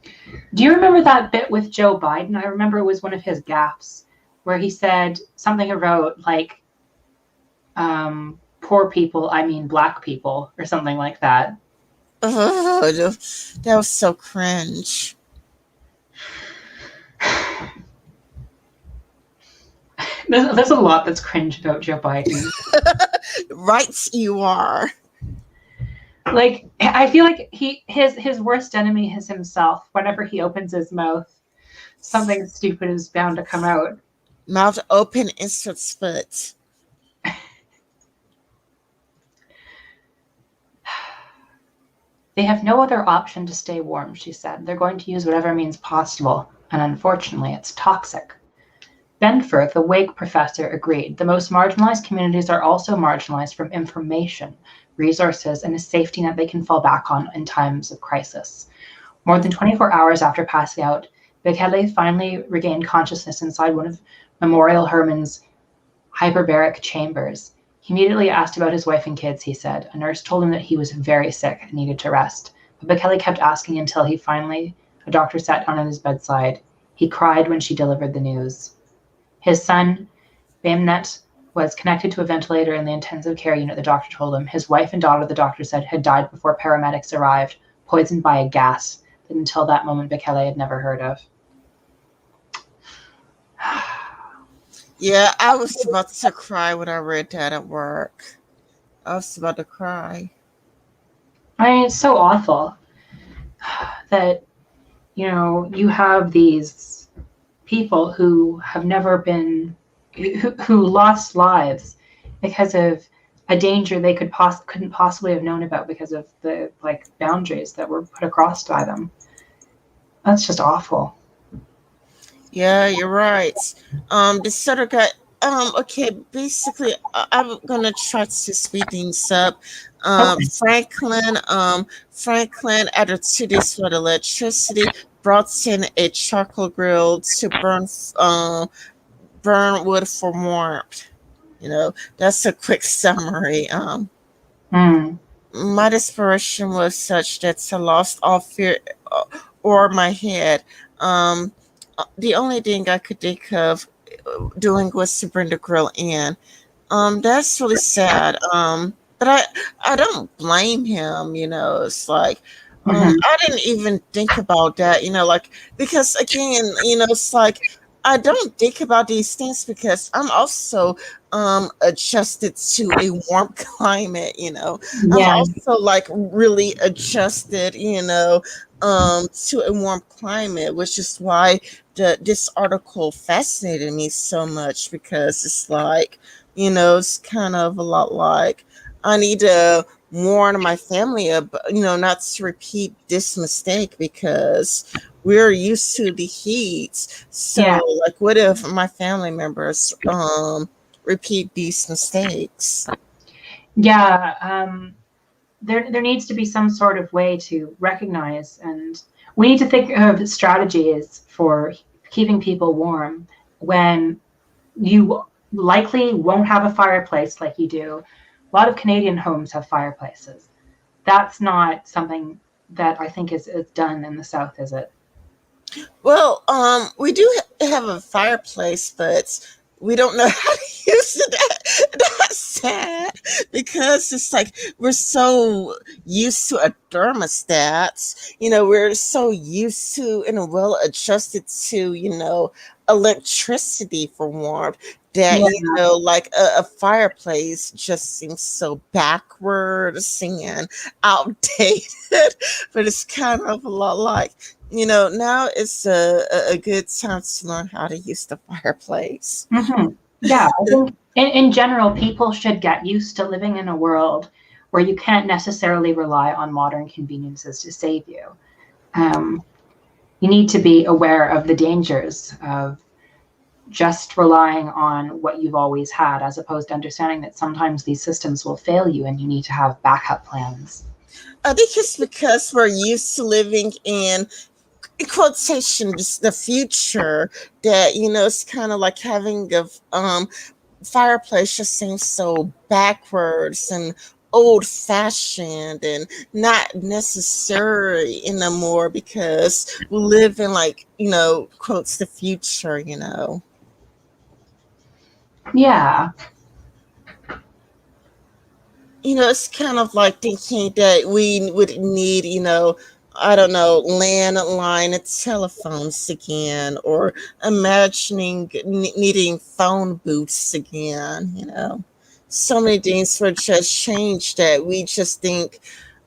Speaker 2: Do you remember that bit with Joe Biden? I remember it was one of his gaffes where he said something about like poor people, I mean black people, or something like that.
Speaker 1: Oh, that was so cringe.
Speaker 2: There's a lot that's cringe about Joe Biden.
Speaker 1: Right, you are.
Speaker 2: Like I feel like his worst enemy is himself. Whenever he opens his mouth, something stupid is bound to come out.
Speaker 1: Mouth open, insert spit.
Speaker 2: They have no other option to stay warm, she said. They're going to use whatever means possible, and unfortunately, it's toxic. Benford, the Wake professor, agreed. The most marginalized communities are also marginalized from information, resources, and a safety net they can fall back on in times of crisis. More than 24 hours after passing out, Bekele finally regained consciousness inside one of Memorial Herman's hyperbaric chambers. He immediately asked about his wife and kids, he said. A nurse told him that he was very sick and needed to rest. But Bekele kept asking until a doctor sat down at his bedside. He cried when she delivered the news. His son, Bamnet, was connected to a ventilator in the intensive care unit, the doctor told him. His wife and daughter, the doctor said, had died before paramedics arrived, poisoned by a gas that until that moment Bekele had never heard of.
Speaker 1: Yeah, I was about to cry when I read that at work. I was about to cry.
Speaker 2: I mean, it's so awful that, you have these people who have never been, who lost lives because of a danger they couldn't possibly have known about because of the like boundaries that were put across by them. That's just awful.
Speaker 1: Yeah, you're right. This other guy. Okay, basically, I'm gonna try to speed things up.
Speaker 2: Okay.
Speaker 1: Franklin, after 2 days without electricity, brought in a charcoal grill to burn wood for warmth. That's a quick summary.
Speaker 2: Mm.
Speaker 1: My desperation was such that I lost all fear or my head. Um, the only thing I could think of doing was to bring the grill in. That's really sad. But I don't blame him. It's like,
Speaker 2: Hmm.
Speaker 1: I didn't even think about that. Like because again, it's like I don't think about these things because I'm also adjusted to a warm climate, you know. I'm
Speaker 2: Yeah,
Speaker 1: also like really adjusted, you know, to a warm climate, which is why this article fascinated me so much because it's like, you know, it's kind of a lot like I need to warn my family about, you know, not to repeat this mistake because we're used to the heat. So,
Speaker 2: yeah,
Speaker 1: like, what if my family members repeat these mistakes?
Speaker 2: yeah. There needs to be some sort of way to recognize, and we need to think of strategies for keeping people warm when you likely won't have a fireplace like you do. A lot of Canadian homes have fireplaces. That's not something that I think is done in the South, is it?
Speaker 1: Well, we do have a fireplace, but we don't know how to use it. That's sad because it's like we're so used to a thermostat. You know, we're so used to and well adjusted to, you know, electricity for warmth that,
Speaker 2: Yeah.
Speaker 1: you know, like a fireplace just seems so backwards and outdated. But it's kind of a lot like, you know, now it's a good time to learn how to use the fireplace.
Speaker 2: Hmm. Yeah, I think in general, people should get used to living in a world where you can't necessarily rely on modern conveniences to save you. Um, you need to be aware of the dangers of just relying on what you've always had, as opposed to understanding that sometimes these systems will fail you and you need to have backup plans.
Speaker 1: I think it's because we're used to living in quotation, just the future that, you know, it's kind of like having a fireplace just seems so backwards and old fashioned and not necessary anymore because we live in, like, you know, quotes the future, you know.
Speaker 2: Yeah.
Speaker 1: You know, it's kind of like thinking that we would need, you know, I don't know, landline telephones again, or imagining needing phone booths again, you know. So many things were just changed that we just think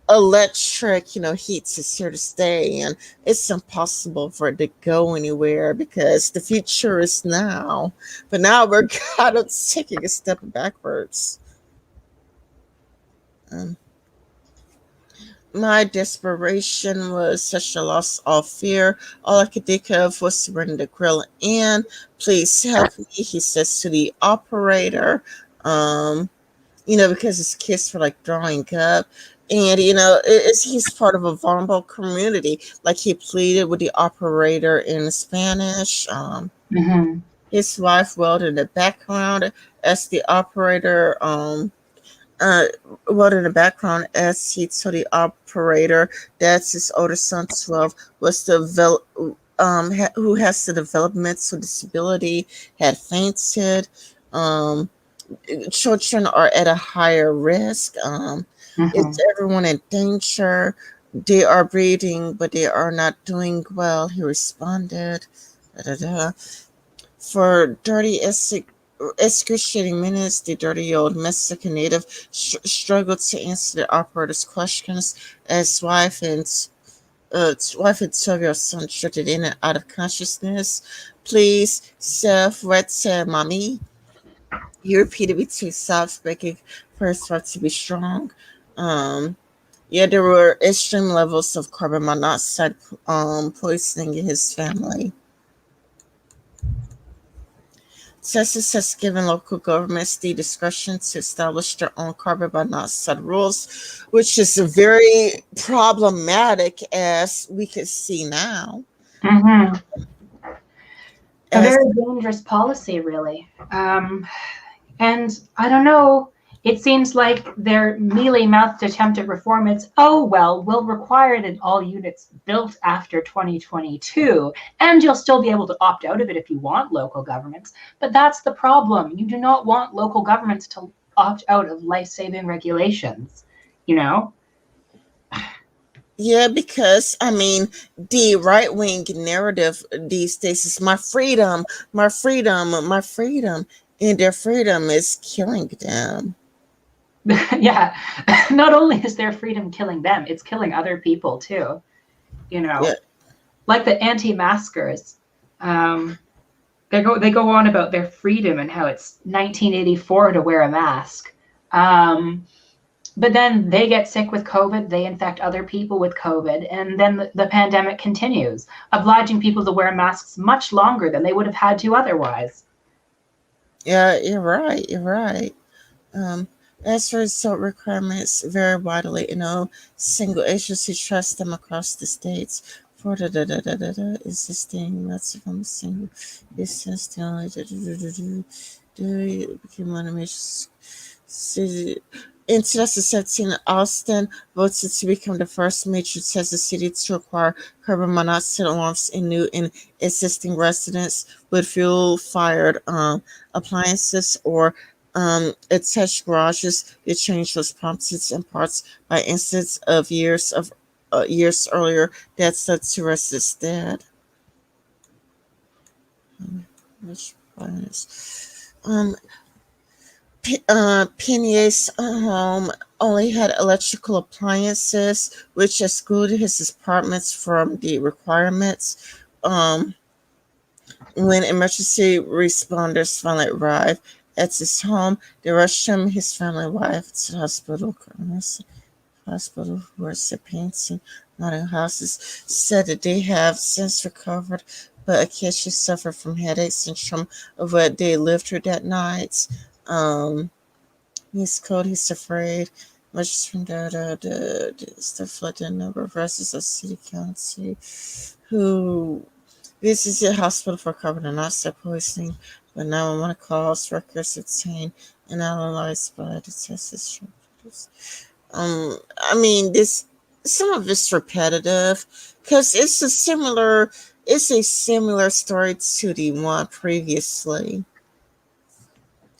Speaker 1: electric, you know, heat is here to stay, and it's impossible for it to go anywhere because the future is now. But now we're kind of taking a step backwards. Um, My desperation was such a loss of fear. All I could think of was to bring the grill in. Please help me, he says to the operator. Um, you know, because his kids were like growing up. And, you know, he's part of a vulnerable community. Like he pleaded with the operator in Spanish.
Speaker 2: Hmm.
Speaker 1: His wife wailed in the background as the operator uh, what in the background as he told the operator that his older son, 12, was who has the developmental disability, had fainted. Um, Children are at a higher risk. Is
Speaker 2: Hmm.
Speaker 1: everyone in danger? They are breathing, but they are not doing well. He responded. Da, da, da. For dirty excruciating minutes, the dirty old Mexican native struggled to answer the operator's questions as wife and 12-year-old son drifted in and out of consciousness. Please, self, red said, mommy. He repeated between sobs, begging for his heart to be strong. Um, yeah, there were extreme levels of carbon monoxide poisoning in his family. Texas has given local governments the discretion to establish their own carbon monoxide rules, which is very problematic as we can see now.
Speaker 2: Hmm. A
Speaker 1: As
Speaker 2: very dangerous policy, really. And I don't know, it seems like their mealy mouthed attempt at reform is, oh, well, we'll require that all units built after 2022, and you'll still be able to opt out of it if you want local governments. But that's the problem. You do not want local governments to opt out of life saving regulations, you know?
Speaker 1: Yeah, because I mean, the right wing narrative these days is my freedom, my freedom, my freedom, and their freedom is killing them.
Speaker 2: Yeah, not only is their freedom killing them, it's killing other people too. You
Speaker 1: Yeah,
Speaker 2: know, like the anti-maskers. Um, they go on about their freedom and how it's 1984 to wear a mask. Um, but then they get sick with COVID, they infect other people with COVID, and then the pandemic continues, obliging people to wear masks much longer than they would have had to otherwise.
Speaker 1: yeah, you're right. You're right. Um, as for result requirements vary widely. Single agency trust them across the states. For existing maximum single instance became one of major city. In 2017, Austin voted to become the first major Texas city to require carbon monoxide alarms in new and existing residents with fuel-fired appliances or attached garages. The change was prompted in parts by incidents of years earlier that led to residents dead. Which one is- Pinier's home only had electrical appliances, which excluded his apartments from the requirements. Um, when emergency responders finally arrived at his home, they rushed him and his family wife to the hospital who were painting modern houses said that they have since recovered, but occasionally suffered from headaches and trauma of what they lived through that night. Um, He's cold, he's afraid. Much from the flooded number of residents of City County who visited the hospital for carbon monoxide poisoning, but 911 calls, records obtained and analyzed by the Texas Sheriff's. I mean, this some of it's repetitive because it's a similar story to the one previously.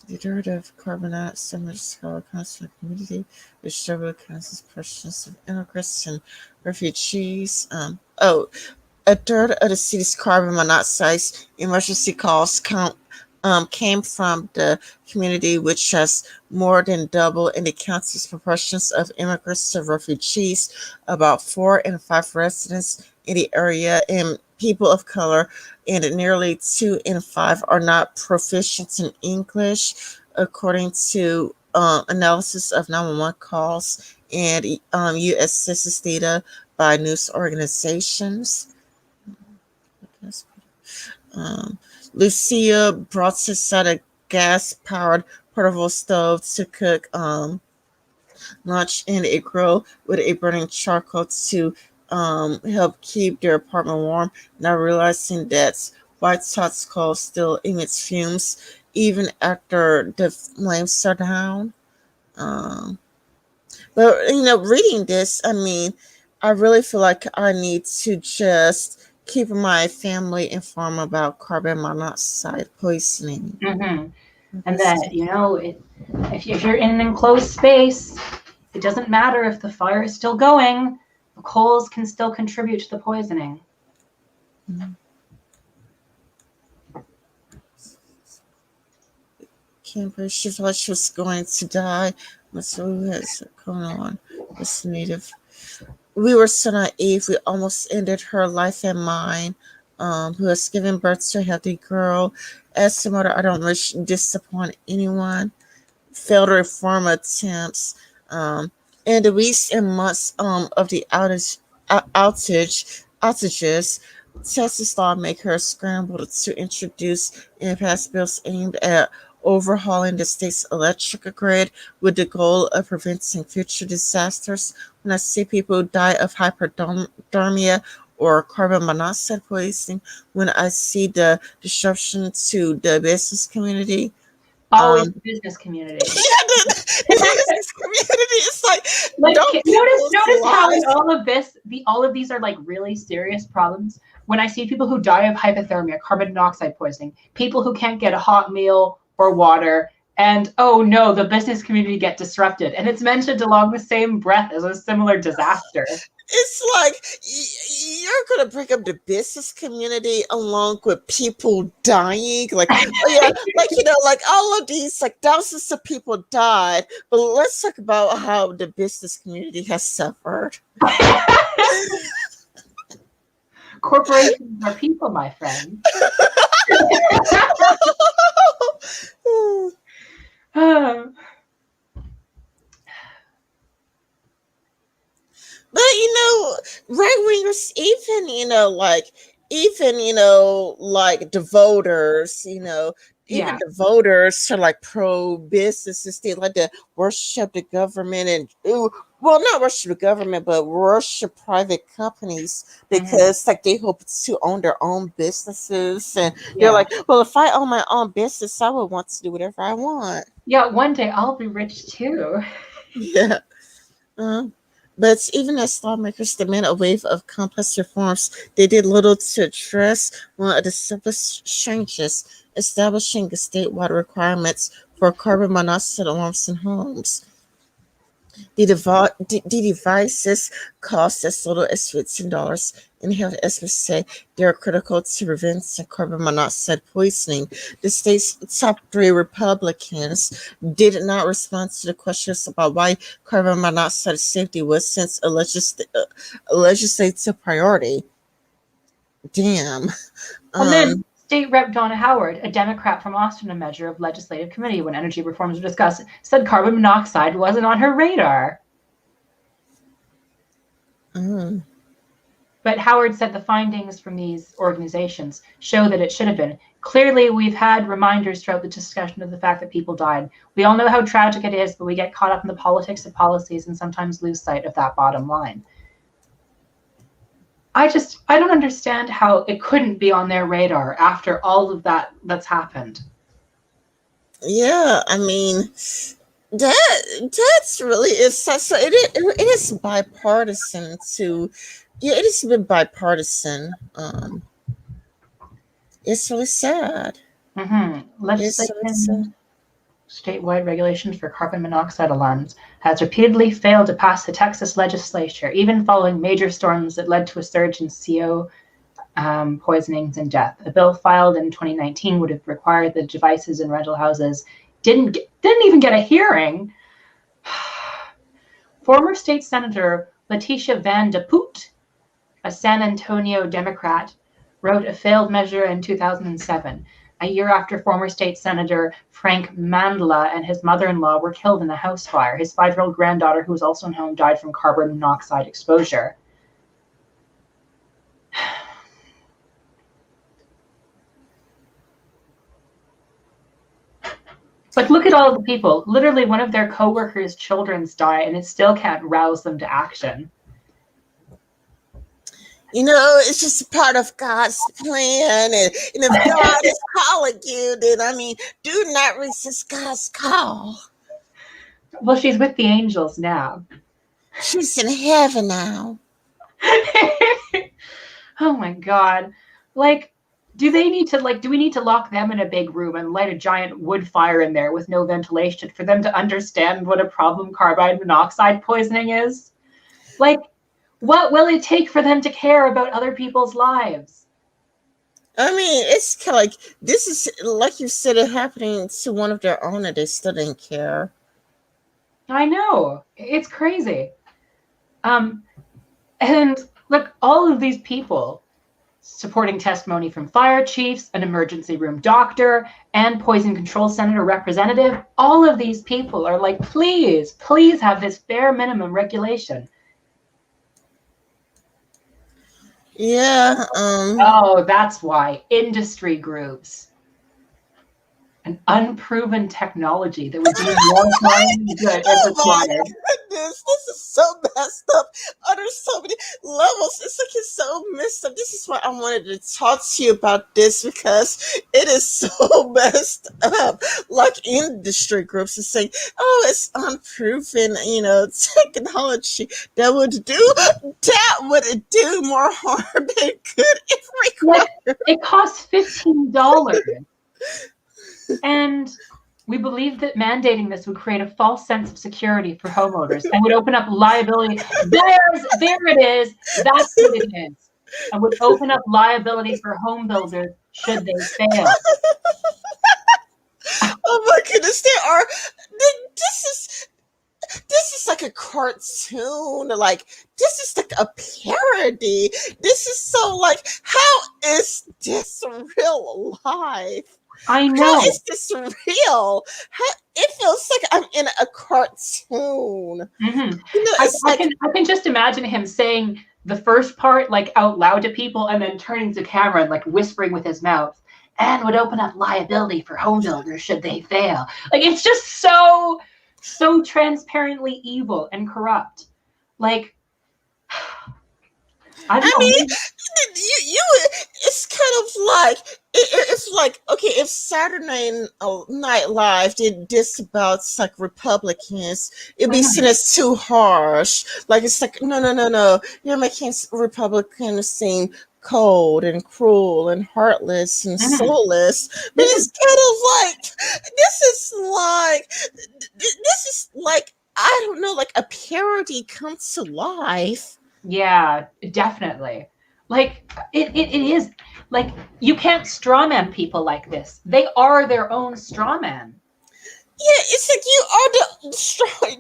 Speaker 1: The dirt of carbonate similar scholar constant community, which several kinds of questions of immigrants and refugees. A third of the city's carbon monoxide emergency calls came from the community, which has more than doubled in the county's proportions of immigrants to refugees. About 4 in 5 residents in the area and people of color, and nearly 2 in 5 are not proficient in English, according to analysis of 911 calls and U.S. Census data by news organizations. Um, Lucia brought us out a gas-powered portable stove to cook lunch in a grill with a burning charcoal to help keep their apartment warm, not realizing that white hot coal still emits fumes even after the flames are down. Um, but reading this, I mean, I really feel like I need to just keep my family informed about carbon monoxide poisoning.
Speaker 2: Mm-hmm. And
Speaker 1: Because
Speaker 2: that, if you're in an enclosed space, it doesn't matter if the fire is still going, the coals can still contribute to the poisoning.
Speaker 1: Camper, she thought she was going to die. What's going on? This native. We were so naive. We almost ended her life and mine. Who has given birth to a healthy girl. As a mother, I don't wish to disappoint anyone. Failed reform attempts. In the weeks and months of the outages, Texas lawmakers scrambled to introduce and pass bills aimed at overhauling the state's electric grid with the goal of preventing future disasters. When I see people die of hypothermia or carbon monoxide poisoning, when I see the disruption to the business community,
Speaker 2: Always
Speaker 1: um,
Speaker 2: the business
Speaker 1: yeah,
Speaker 2: community.
Speaker 1: the business community is like,
Speaker 2: Like,
Speaker 1: don't
Speaker 2: notice
Speaker 1: people's
Speaker 2: notice how in
Speaker 1: lives.
Speaker 2: all of this, all of these are like really serious problems. When I see people who die of hypothermia, carbon monoxide poisoning, people who can't get a hot meal or water, and oh no, the business community get disrupted. And it's mentioned along the same breath as a similar disaster.
Speaker 1: It's like you're gonna bring up the business community along with people dying. Like, oh yeah, like like all of these, like thousands of people died. But let's talk about how the business community has suffered.
Speaker 2: Corporations are people, my friend.
Speaker 1: But right wingers, even like the voters, even
Speaker 2: Yeah.
Speaker 1: the voters are like pro businesses. They like to worship the government and well, not worship the government, but worship private companies because like they hope to own their own businesses, and they're
Speaker 2: Yeah.
Speaker 1: like, well, if I own my own business, I would want to do whatever I want.
Speaker 2: Yeah, one day I'll be rich too.
Speaker 1: Yeah. Uh, but even as lawmakers demand a wave of complex reforms, they did little to address one of the simplest changes, establishing statewide requirements for carbon monoxide alarms in homes. The devices cost as little as $15, and health experts say they are critical to preventing carbon monoxide poisoning. The state's top three Republicans did not respond to the questions about why carbon monoxide safety was since a legislative priority. Damn.
Speaker 2: And then
Speaker 1: Um,
Speaker 2: State Rep Donna Howard, a Democrat from Austin, a measure of legislative committee when energy reforms were discussed, said carbon monoxide wasn't on her radar.
Speaker 1: um,
Speaker 2: But Howard said the findings from these organizations show that it should have been. Clearly, we've had reminders throughout the discussion of the fact that people died. We all know how tragic it is, but we get caught up in the politics of policies and sometimes lose sight of that bottom line. I don't understand how it couldn't be on their radar after all of that's happened.
Speaker 1: yeah, I mean, that's really so it is bipartisan to yeah, it has been bipartisan. It's really sad. It's really sad.
Speaker 2: Legislation, statewide regulations for carbon monoxide alarms, has repeatedly failed to pass the Texas legislature, even following major storms that led to a surge in CO poisonings and death. A bill filed in 2019 would have required the devices in rental houses didn't even get a hearing. Former state senator Letitia Van de Putte, a San Antonio Democrat, wrote a failed measure in 2007, a year after former state senator Frank Mandela and his mother-in-law were killed in a house fire. His 5-year-old granddaughter, who was also in home, died from carbon monoxide exposure. But look at all the people. Literally, one of their coworkers' children's die, and it still can't rouse them to action.
Speaker 1: It's just a part of God's plan, and if God is calling you, then do not resist God's call.
Speaker 2: Well, she's with the angels now.
Speaker 1: She's in heaven now.
Speaker 2: Oh my God! Do we need to lock them in a big room and light a giant wood fire in there with no ventilation for them to understand what a problem carbon monoxide poisoning is? What will it take for them to care about other people's lives?
Speaker 1: It's kind of like, this is, like you said, it happening to one of their own and they still didn't care.
Speaker 2: I know. It's crazy. And look, all of these people supporting testimony from fire chiefs, an emergency room doctor, and poison control center representative, all of these people are like, please have this bare minimum regulation.
Speaker 1: Yeah.
Speaker 2: Oh, that's why industry groups, an unproven technology that would do more harm than good if required.
Speaker 1: This is so messed up on so many levels. It's so messed up. This is why I wanted to talk to you about this, because it is so messed up. Like industry groups are saying, oh, it's unproven, technology that would do more harm than good if required.
Speaker 2: It costs $15. And We believe that mandating this would create a false sense of security for homeowners and would open up liability. There it is. That's what it is. And would open up liability for home builders should they fail.
Speaker 1: Oh my goodness, there are. This is like a cartoon. Like, this is like a parody. This is so like, how is this real life?
Speaker 2: I
Speaker 1: How
Speaker 2: know.
Speaker 1: is this real? How, it feels like I'm in a cartoon.
Speaker 2: Mm-hmm.
Speaker 1: It's like,
Speaker 2: I can just imagine him saying the first part like out loud to people and then turning to camera and like whispering with his mouth, and would open up liability for home builders should they fail. Like, it's just so transparently evil and corrupt. Like, I don't
Speaker 1: I
Speaker 2: know.
Speaker 1: mean, you it's kind of like it's like, okay, if Saturday Night Live did this about like Republicans, it'd be seen as too harsh. Like, it's like, no, you're making Republicans seem cold and cruel and heartless and soulless. But it's kind of like, this is like, I don't know, like a parody come to life.
Speaker 2: Yeah, definitely. Like, it is like, you can't strawman people like this. They are their own strawman.
Speaker 1: Yeah, it's like you are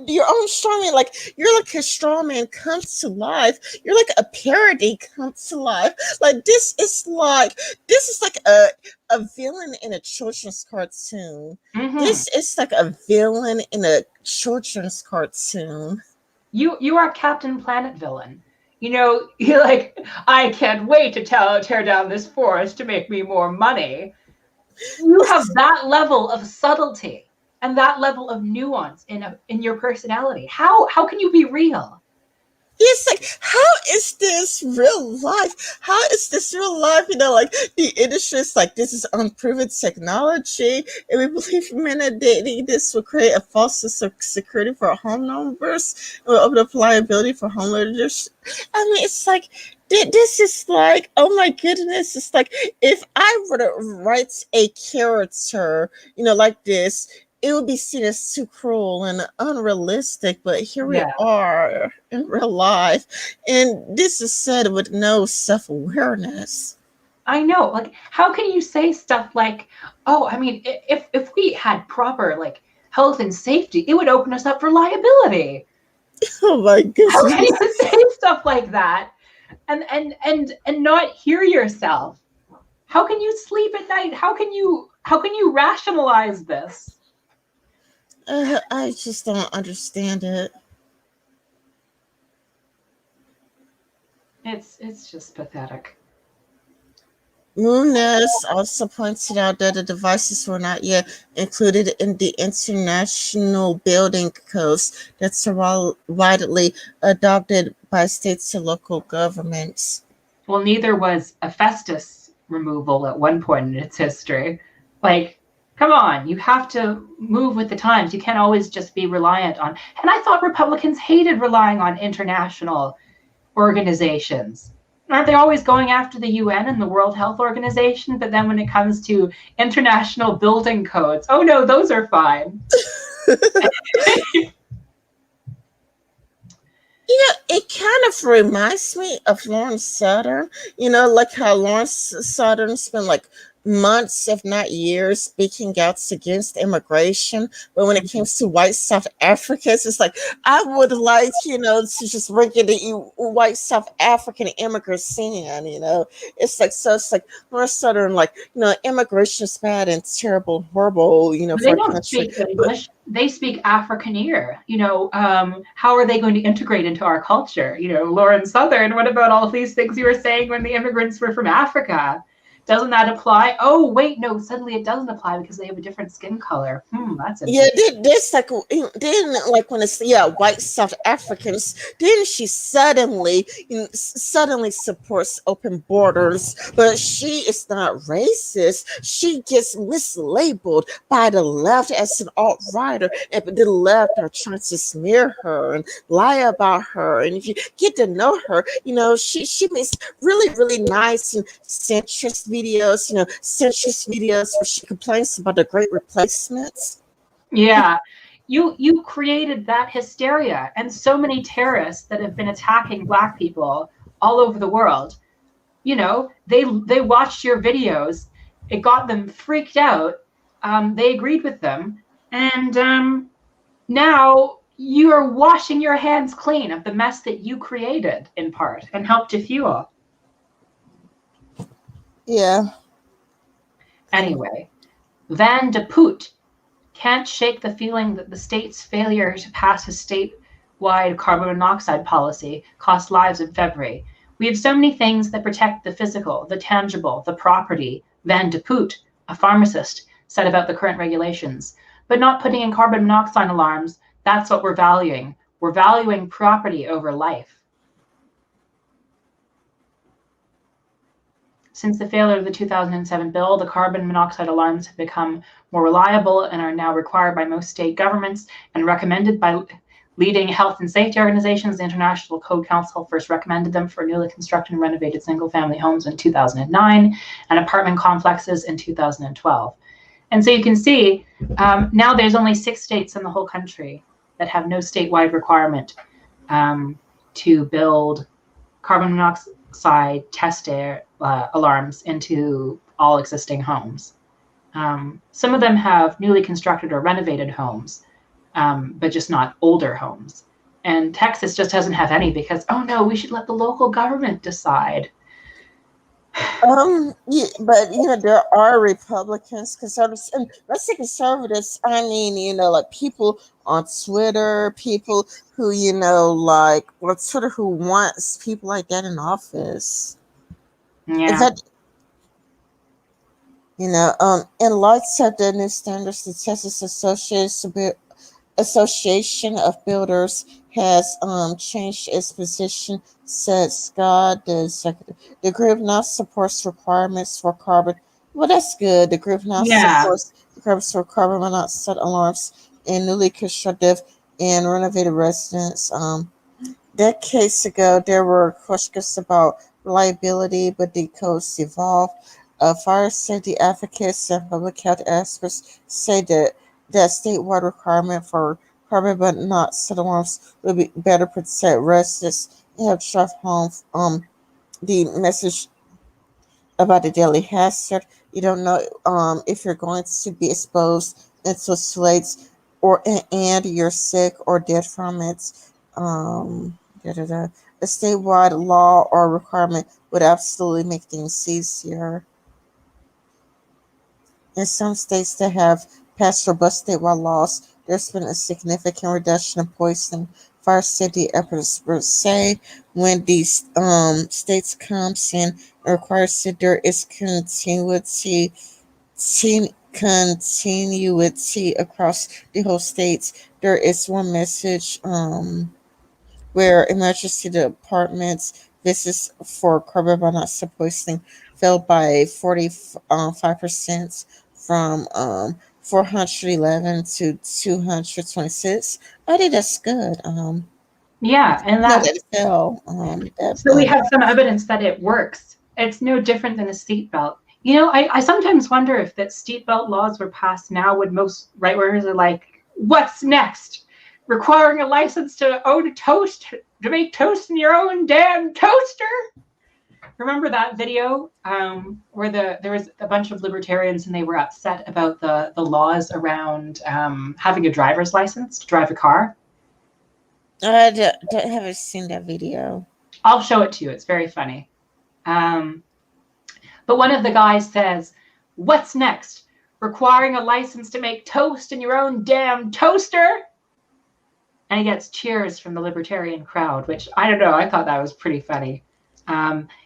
Speaker 1: your own strawman. Like, you're like a strawman comes to life. You're like a parody comes to life. Like, this is like a villain in a children's cartoon. This is like a villain in a children's cartoon.
Speaker 2: You are Captain Planet villain. You know, you're like, I can't wait to tear down this forest to make me more money. You have that level of subtlety and that level of nuance in your personality. How can you be real?
Speaker 1: It's like, how is this real life? How is this real life? You know, like, the industry is like, this is unproven technology, and we believe mandating this will create a false sense of security for home numbers and will open up liability for homeowners. I mean, it's like, this is like, oh my goodness, it's like, if I were to write a character, like this, it would be seen as too cruel and unrealistic, but here we are in real life, and this is said with no self-awareness.
Speaker 2: I know. Like, how can you say stuff like, oh, I mean, if we had proper like health and safety, it would open us up for liability.
Speaker 1: Oh my goodness.
Speaker 2: How can you say stuff like that and not hear yourself? How can you sleep at night? How can you rationalize this?
Speaker 1: I just don't understand it.
Speaker 2: It's just pathetic.
Speaker 1: Muniz also pointed out that the devices were not yet included in the international building codes that are widely adopted by states and local governments.
Speaker 2: Well, neither was asbestos removal at one point in its history. Like, come on, you have to move with the times. You can't always just be reliant on. And I thought Republicans hated relying on international organizations. Aren't they always going after the UN and the World Health Organization? But then when it comes to international building codes, oh no, those are fine.
Speaker 1: It kind of reminds me of Lawrence Southern. Like how Lawrence Southern spent like months, if not years, speaking out against immigration. But when it comes to white South Africans, it's like, I would like, to just bring in the white South African immigrants in, it's like Lawrence Southern, like, immigration is bad and terrible, horrible,
Speaker 2: for a country. Speak English. They speak Afrikaner. How are they going to integrate into our culture? Lawrence Southern, what about all these things you were saying when the immigrants were from Africa? Doesn't that apply? Oh, wait, no, suddenly it doesn't apply because they have a different skin color. That's interesting.
Speaker 1: Yeah, this like, then like when it's white South Africans, then she suddenly supports open borders, but she is not racist. She gets mislabeled by the left as an alt-righter, and the left are trying to smear her and lie about her. And if you get to know her, she makes really, really nice and centrist videos, where she complains about the great replacements.
Speaker 2: Yeah. You created that hysteria, and so many terrorists that have been attacking black people all over the world, they watched your videos, it got them freaked out, they agreed with them, and now you are washing your hands clean of the mess that you created in part and helped to fuel.
Speaker 1: Yeah.
Speaker 2: Anyway, Van de Poot can't shake the feeling that the state's failure to pass a statewide carbon monoxide policy cost lives in February. We have so many things that protect the physical, the tangible, the property, Van de Poot, a pharmacist, said about the current regulations. But not putting in carbon monoxide alarms, that's what we're valuing. We're valuing property over life. Since the failure of the 2007 bill, the carbon monoxide alarms have become more reliable and are now required by most state governments and recommended by leading health and safety organizations. The International Code Council first recommended them for newly constructed and renovated single-family homes in 2009 and apartment complexes in 2012. And so you can see now there's only 6 states in the whole country that have no statewide requirement to build carbon monoxide test alarms into all existing homes. Some of them have newly constructed or renovated homes, but just not older homes. And Texas just doesn't have any because, oh no, we should let the local government decide.
Speaker 1: Yeah, but there are Republicans, conservatives, and let's say conservatives. I mean, like people on Twitter, people who like on Twitter who wants people like that in office. In
Speaker 2: Yeah.
Speaker 1: fact, in light of the new standards, the Texas Association of Builders has changed its position, said Scott, the executive. The group now supports requirements for carbon. Well, that's good. The group now
Speaker 2: Yeah.
Speaker 1: supports requirements for carbon monoxide alarms in newly constructed and renovated residents. Decades ago, there were questions about reliability, but the codes evolved. Fire safety advocates and public health experts say that statewide requirement for carbon monoxide alarms would be better protect residents and help drive home the message about the daily hazard. You don't know if you're going to be exposed into slates and you're sick or dead from it. Da, da, da. A statewide law or requirement would absolutely make things easier. In some states that have passed robust statewide laws, there's been a significant reduction in poisoning. Fire safety experts say when these states comes in and requires that there is continuity across the whole states. There is one message where emergency departments visits for carbon monoxide poisoning fell by 45% from 411 to 226. I think that's good.
Speaker 2: Yeah. And
Speaker 1: No,
Speaker 2: that,
Speaker 1: that it fell.
Speaker 2: so we have some evidence that it works. It's no different than a seatbelt. I sometimes wonder if that seatbelt laws were passed now, would most right wingers are like, what's next? Requiring a license to own a toast, to make toast in your own damn toaster? Remember that video where there was a bunch of libertarians and they were upset about the laws around having a driver's license to drive a car?
Speaker 1: I haven't seen that video.
Speaker 2: I'll show it to you. It's very funny. But one of the guys says, what's next? Requiring a license to make toast in your own damn toaster? And he gets cheers from the libertarian crowd, which I don't know. I thought that was pretty funny.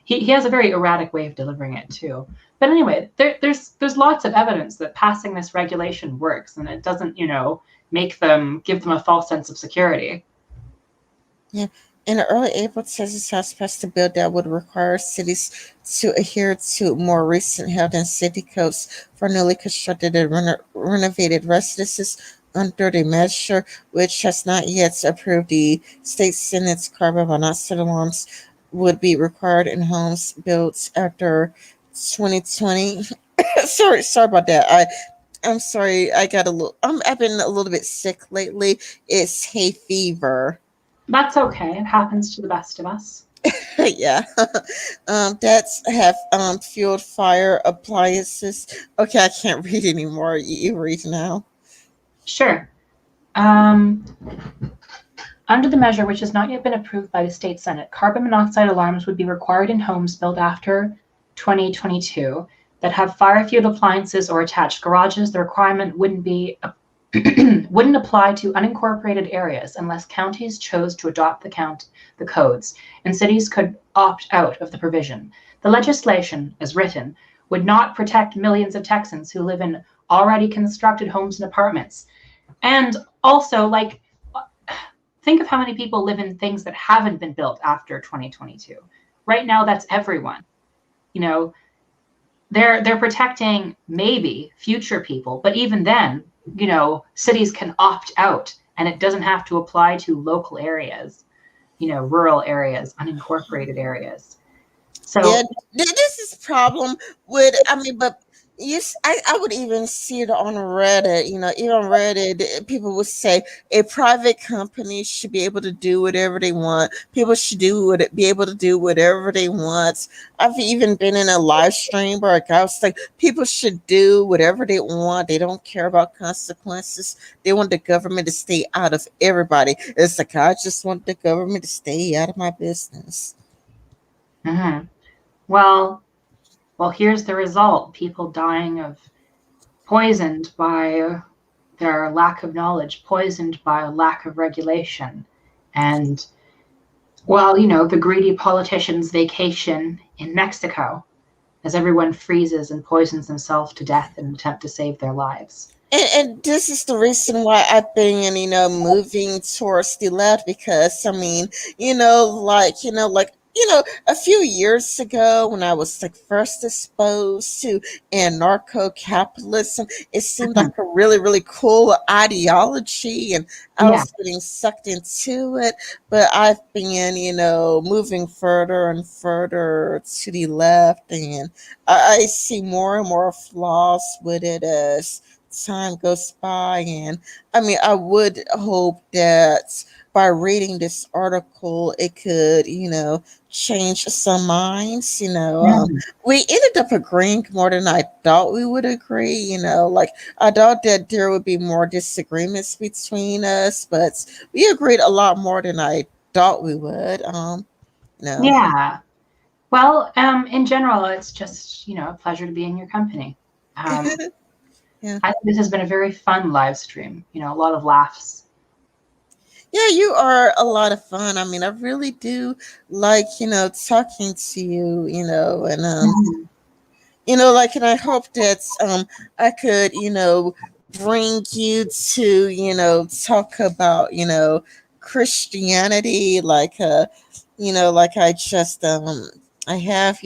Speaker 2: He has a very erratic way of delivering it too. But anyway, there's lots of evidence that passing this regulation works, and it doesn't, give them a false sense of security.
Speaker 1: Yeah. In early April, Texas House passed a bill that would require cities to adhere to more recent health and safety codes for newly constructed and renovated residences under the measure, which has not yet approved. The state Senate's carbon monoxide alarms would be required in homes built after 2020. Sorry about that. I'm sorry, I've been a little bit sick lately. It's hay fever.
Speaker 2: That's okay. It happens to the best of us.
Speaker 1: Yeah. That's have fueled fire appliances. Okay, I can't read anymore. You read now.
Speaker 2: Sure. Um, Under the measure, which has not yet been approved by the state senate, carbon monoxide alarms would be required in homes built after 2022 that have fire-fueled appliances or attached garages. The requirement wouldn't apply to unincorporated areas unless counties chose to adopt the codes, and cities could opt out of the provision. The legislation, as written, would not protect millions of Texans who live in already constructed homes and apartments. And also, like, think of how many people live in things that haven't been built after 2022. Right now, that's everyone. You know, they're protecting maybe future people, but even then, cities can opt out, and it doesn't have to apply to local areas, rural areas, unincorporated areas.
Speaker 1: Yeah,
Speaker 2: So
Speaker 1: this is problem with. I mean, but yes, I would even see it on Reddit. Even on Reddit, people would say a private company should be able to do whatever they want. People should be able to do whatever they want. I've even been in a live stream where a guy was like, people should do whatever they want. They don't care about consequences. They want the government to stay out of everybody. It's like I just want the government to stay out of my business.
Speaker 2: mhm. Well, here's the result: people dying of poisoned by their lack of knowledge, poisoned by a lack of regulation. And, well, the greedy politicians vacation in Mexico as everyone freezes and poisons themselves to death in an attempt to save their lives.
Speaker 1: And this is the reason why I've been, moving towards the left because I mean, a few years ago when I was like first exposed to anarcho capitalism, it seemed like a really, really cool ideology and I
Speaker 2: Yeah.
Speaker 1: was getting sucked into it. But I've been, moving further and further to the left and I see more and more flaws with it as time goes by. And I mean, I would hope that by reading this article it could change some minds.
Speaker 2: Mhm.
Speaker 1: We ended up agreeing more than I thought we would agree. Like I thought that there would be more disagreements between us, but we agreed a lot more than I thought we would. you know
Speaker 2: Yeah. Well, in general, it's just, a pleasure to be in your company. Um,
Speaker 1: yeah.
Speaker 2: I think this has been a very fun live stream, a lot of laughs.
Speaker 1: Yeah, you are a lot of fun. I mean, I really do like, talking to you, and
Speaker 2: Mhm.
Speaker 1: like, and I hope that I could, bring you to, talk about, Christianity, like like I have,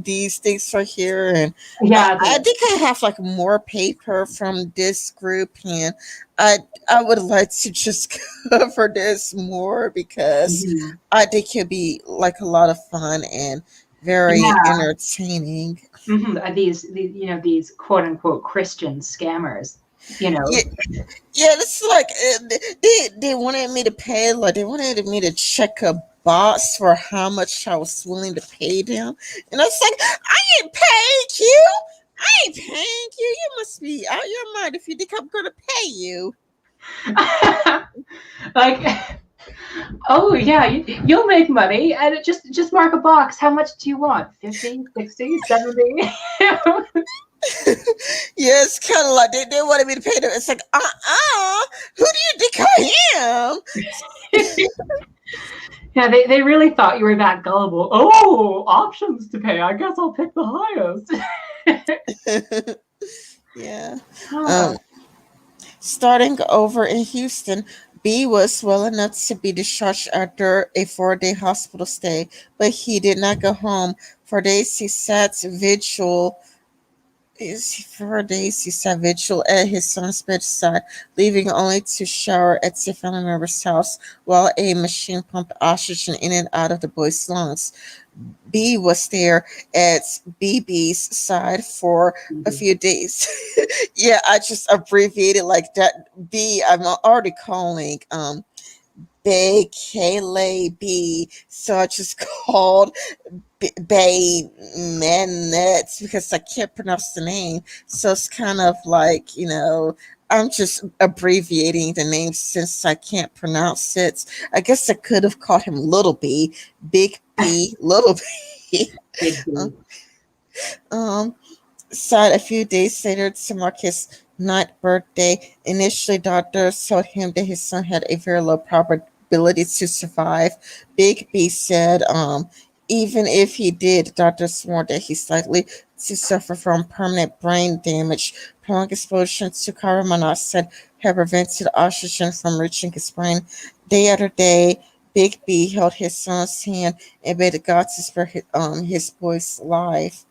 Speaker 1: these things right here, and
Speaker 2: Yeah,
Speaker 1: I think I have like more paper from this group, and I I would like to just cover this more because
Speaker 2: mhm.
Speaker 1: I think it'd be like a lot of fun and very
Speaker 2: Yeah.
Speaker 1: entertaining.
Speaker 2: These quote unquote Christian scammers, you
Speaker 1: Yeah,
Speaker 2: know.
Speaker 1: yeah, it's like they wanted me to pay, like they wanted me to check a box for how much I was willing to pay them, and I was like, I ain't paying you. I ain't paying you. You must be out your mind if you think I'm gonna pay you.
Speaker 2: Like, oh yeah, you'll make money, and just mark a box. How much do you want? 50, 60, 70?
Speaker 1: Yeah, it's kind of like they wanted me to pay them. It's like, who do you think I am?
Speaker 2: Yeah, they really thought you were that gullible. Oh, options to pay. I guess I'll pick the highest.
Speaker 1: Yeah.
Speaker 2: Oh,
Speaker 1: Um, Starting over in Houston, B was well enough to be discharged after a 4-day hospital stay, but he did not go home. For days he sat vigil For days, he sat vigil at his son's bedside, leaving only to shower at the family member's house while a machine pumped oxygen in and out of the boy's lungs. B was there at BB's side for a
Speaker 2: Mhm.
Speaker 1: few days. Yeah, I just abbreviated like that. B, I'm already calling Bay Kaylee B, so I just called Bay Manets because I can't pronounce the name. So it's kind of like, I'm just abbreviating the name since I can't pronounce it. I guess I could have called him Little B, Big B, Little B.
Speaker 2: Big B.
Speaker 1: um, Sad a few days later to mark his ninth birthday. Initially, doctors told him that his son had a very low probability to survive. Big B said, even if he did, doctors warned that he's likely to suffer from permanent brain damage. Prolonged exposure to carbon monoxide had prevented oxygen from reaching his brain. Day after day, Big B held his son's hand and begged God to spare his boy's life.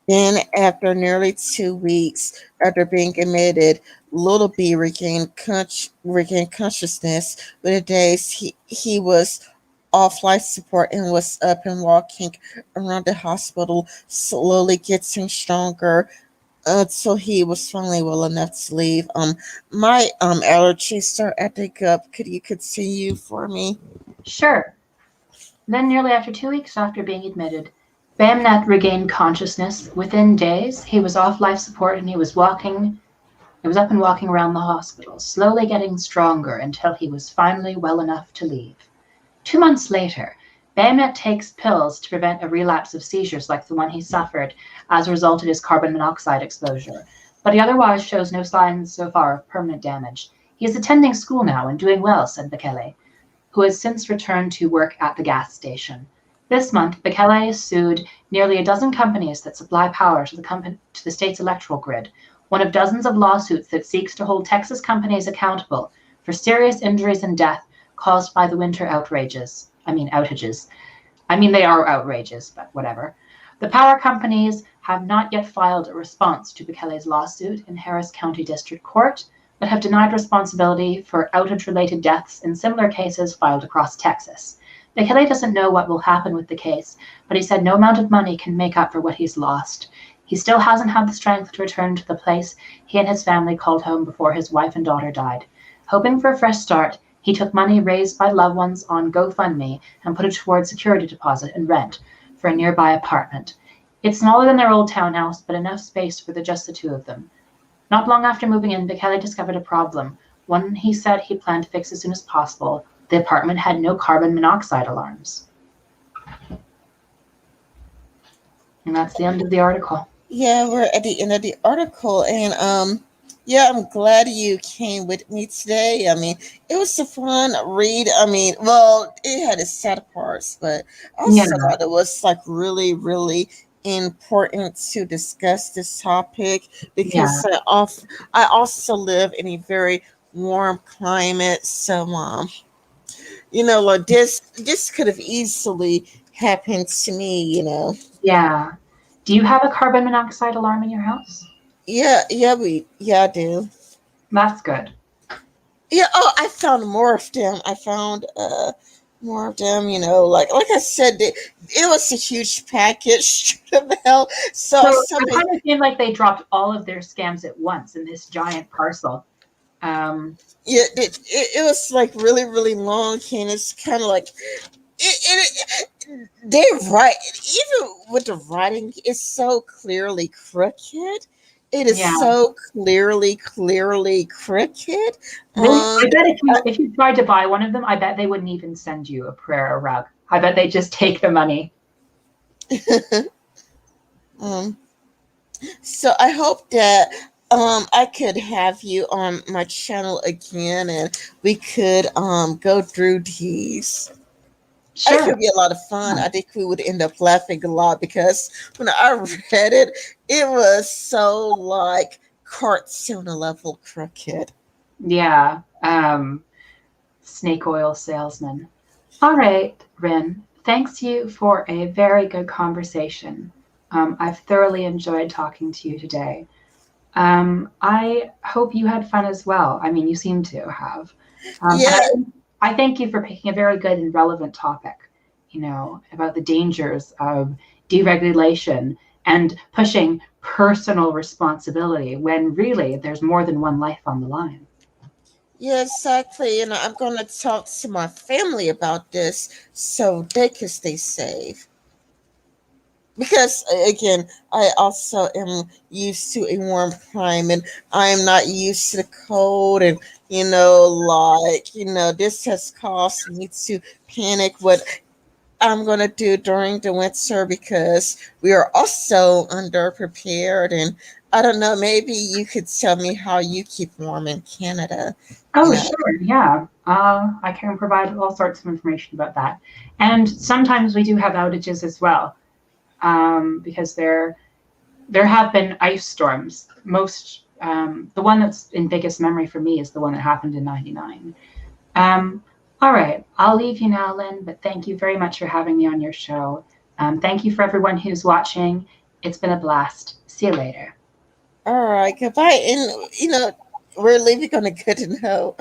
Speaker 1: Then, after nearly 2 weeks after being admitted, Little B regained consciousness. Within days, he was off life support and was up and walking around the hospital, slowly getting stronger until he was finally well enough to leave. My allergies are acting up. Could you continue for me?
Speaker 2: Sure. Then, nearly after 2 weeks after being admitted, Bamnat regained consciousness. Within days, he was off life support and he was walking. He was up and walking around the hospital, slowly getting stronger until he was finally well enough to leave. 2 months later, Bamnat takes pills to prevent a relapse of seizures like the one he suffered as a result of his carbon monoxide exposure, but he otherwise shows no signs so far of permanent damage. He is attending school now and doing well, said Bekele, who has since returned to work at the gas station. This month, Bekele sued nearly a dozen companies that supply power to the state's electrical grid, one of dozens of lawsuits that seeks to hold Texas companies accountable for serious injuries and death caused by the winter outages. I mean, they are outrageous, but whatever. The power companies have not yet filed a response to Bekele's lawsuit in Harris County District Court, but have denied responsibility for outage-related deaths in similar cases filed across Texas. Bekele doesn't know what will happen with the case, but he said no amount of money can make up for what he's lost. He still hasn't had the strength to return to the place he and his family called home before his wife and daughter died. Hoping for a fresh start, he took money raised by loved ones on GoFundMe and put it towards security deposit and rent for a nearby apartment. It's smaller than their old townhouse, but enough space for just the two of them. Not long after moving in, Bekele discovered a problem, one he said he planned to fix as soon as possible. The apartment had no carbon monoxide alarms. And that's the end of the article.
Speaker 1: Yeah, we're at the end of the article, and yeah, I'm glad you came with me today. I mean, it was a fun read. I mean, well, it had its sad parts, but I
Speaker 2: Yeah,
Speaker 1: also thought it was like really, really important to discuss this topic
Speaker 2: yeah,
Speaker 1: because I also live in a very warm climate, so like this could have easily happened to me,
Speaker 2: yeah. Do you have a carbon monoxide alarm in your house?
Speaker 1: Yeah, I do.
Speaker 2: That's good.
Speaker 1: Yeah. Oh, I found more of them. I found more of them. Like I said, it was a huge package to the mail. So
Speaker 2: So I
Speaker 1: somebody,
Speaker 2: kind of feel like they dropped all of their scams at once in this giant parcel. Um,
Speaker 1: yeah, it was like really really long, and it's kind of like they write even with the writing it's so clearly crooked. It is
Speaker 2: yeah,
Speaker 1: so clearly crooked.
Speaker 2: I
Speaker 1: Um,
Speaker 2: bet if you tried to buy one of them, I bet they wouldn't even send you a prayer rug. I bet they just take the money.
Speaker 1: um, So I hope that I could have you on my channel again and we could go through these. I think it
Speaker 2: Sure.
Speaker 1: would be a lot of fun. I think we would end up laughing a lot because when I read it, it was so like cartoon level crooked.
Speaker 2: Yeah. Snake oil salesman. All right, Rin. Thanks you for a very good conversation. I've thoroughly enjoyed talking to you today. I hope you had fun as well. I mean, you seem to have. And
Speaker 1: Yeah,
Speaker 2: I thank you for picking a very good and relevant topic, about the dangers of deregulation and pushing personal responsibility when really there's more than one life on the line.
Speaker 1: yeah, exactly. And I'm going to talk to my family about this so they can stay safe. Because again, I also am used to a warm climate. I am not used to the cold, and this has caused me to panic what I'm gonna do during the winter because we are also underprepared. And I don't know, maybe you could tell me how you keep warm in Canada. You
Speaker 2: Oh,
Speaker 1: know,
Speaker 2: sure. Yeah. I can provide all sorts of information about that. And sometimes we do have outages as well, because there have been ice storms. The one that's in biggest memory for me is the one that happened in '99. Um, all right, I'll leave you now, Lynn, but thank you very much for having me on your show. Thank you for everyone who's watching. It's been a blast. See you later.
Speaker 1: all right, goodbye. And we're leaving on a good note.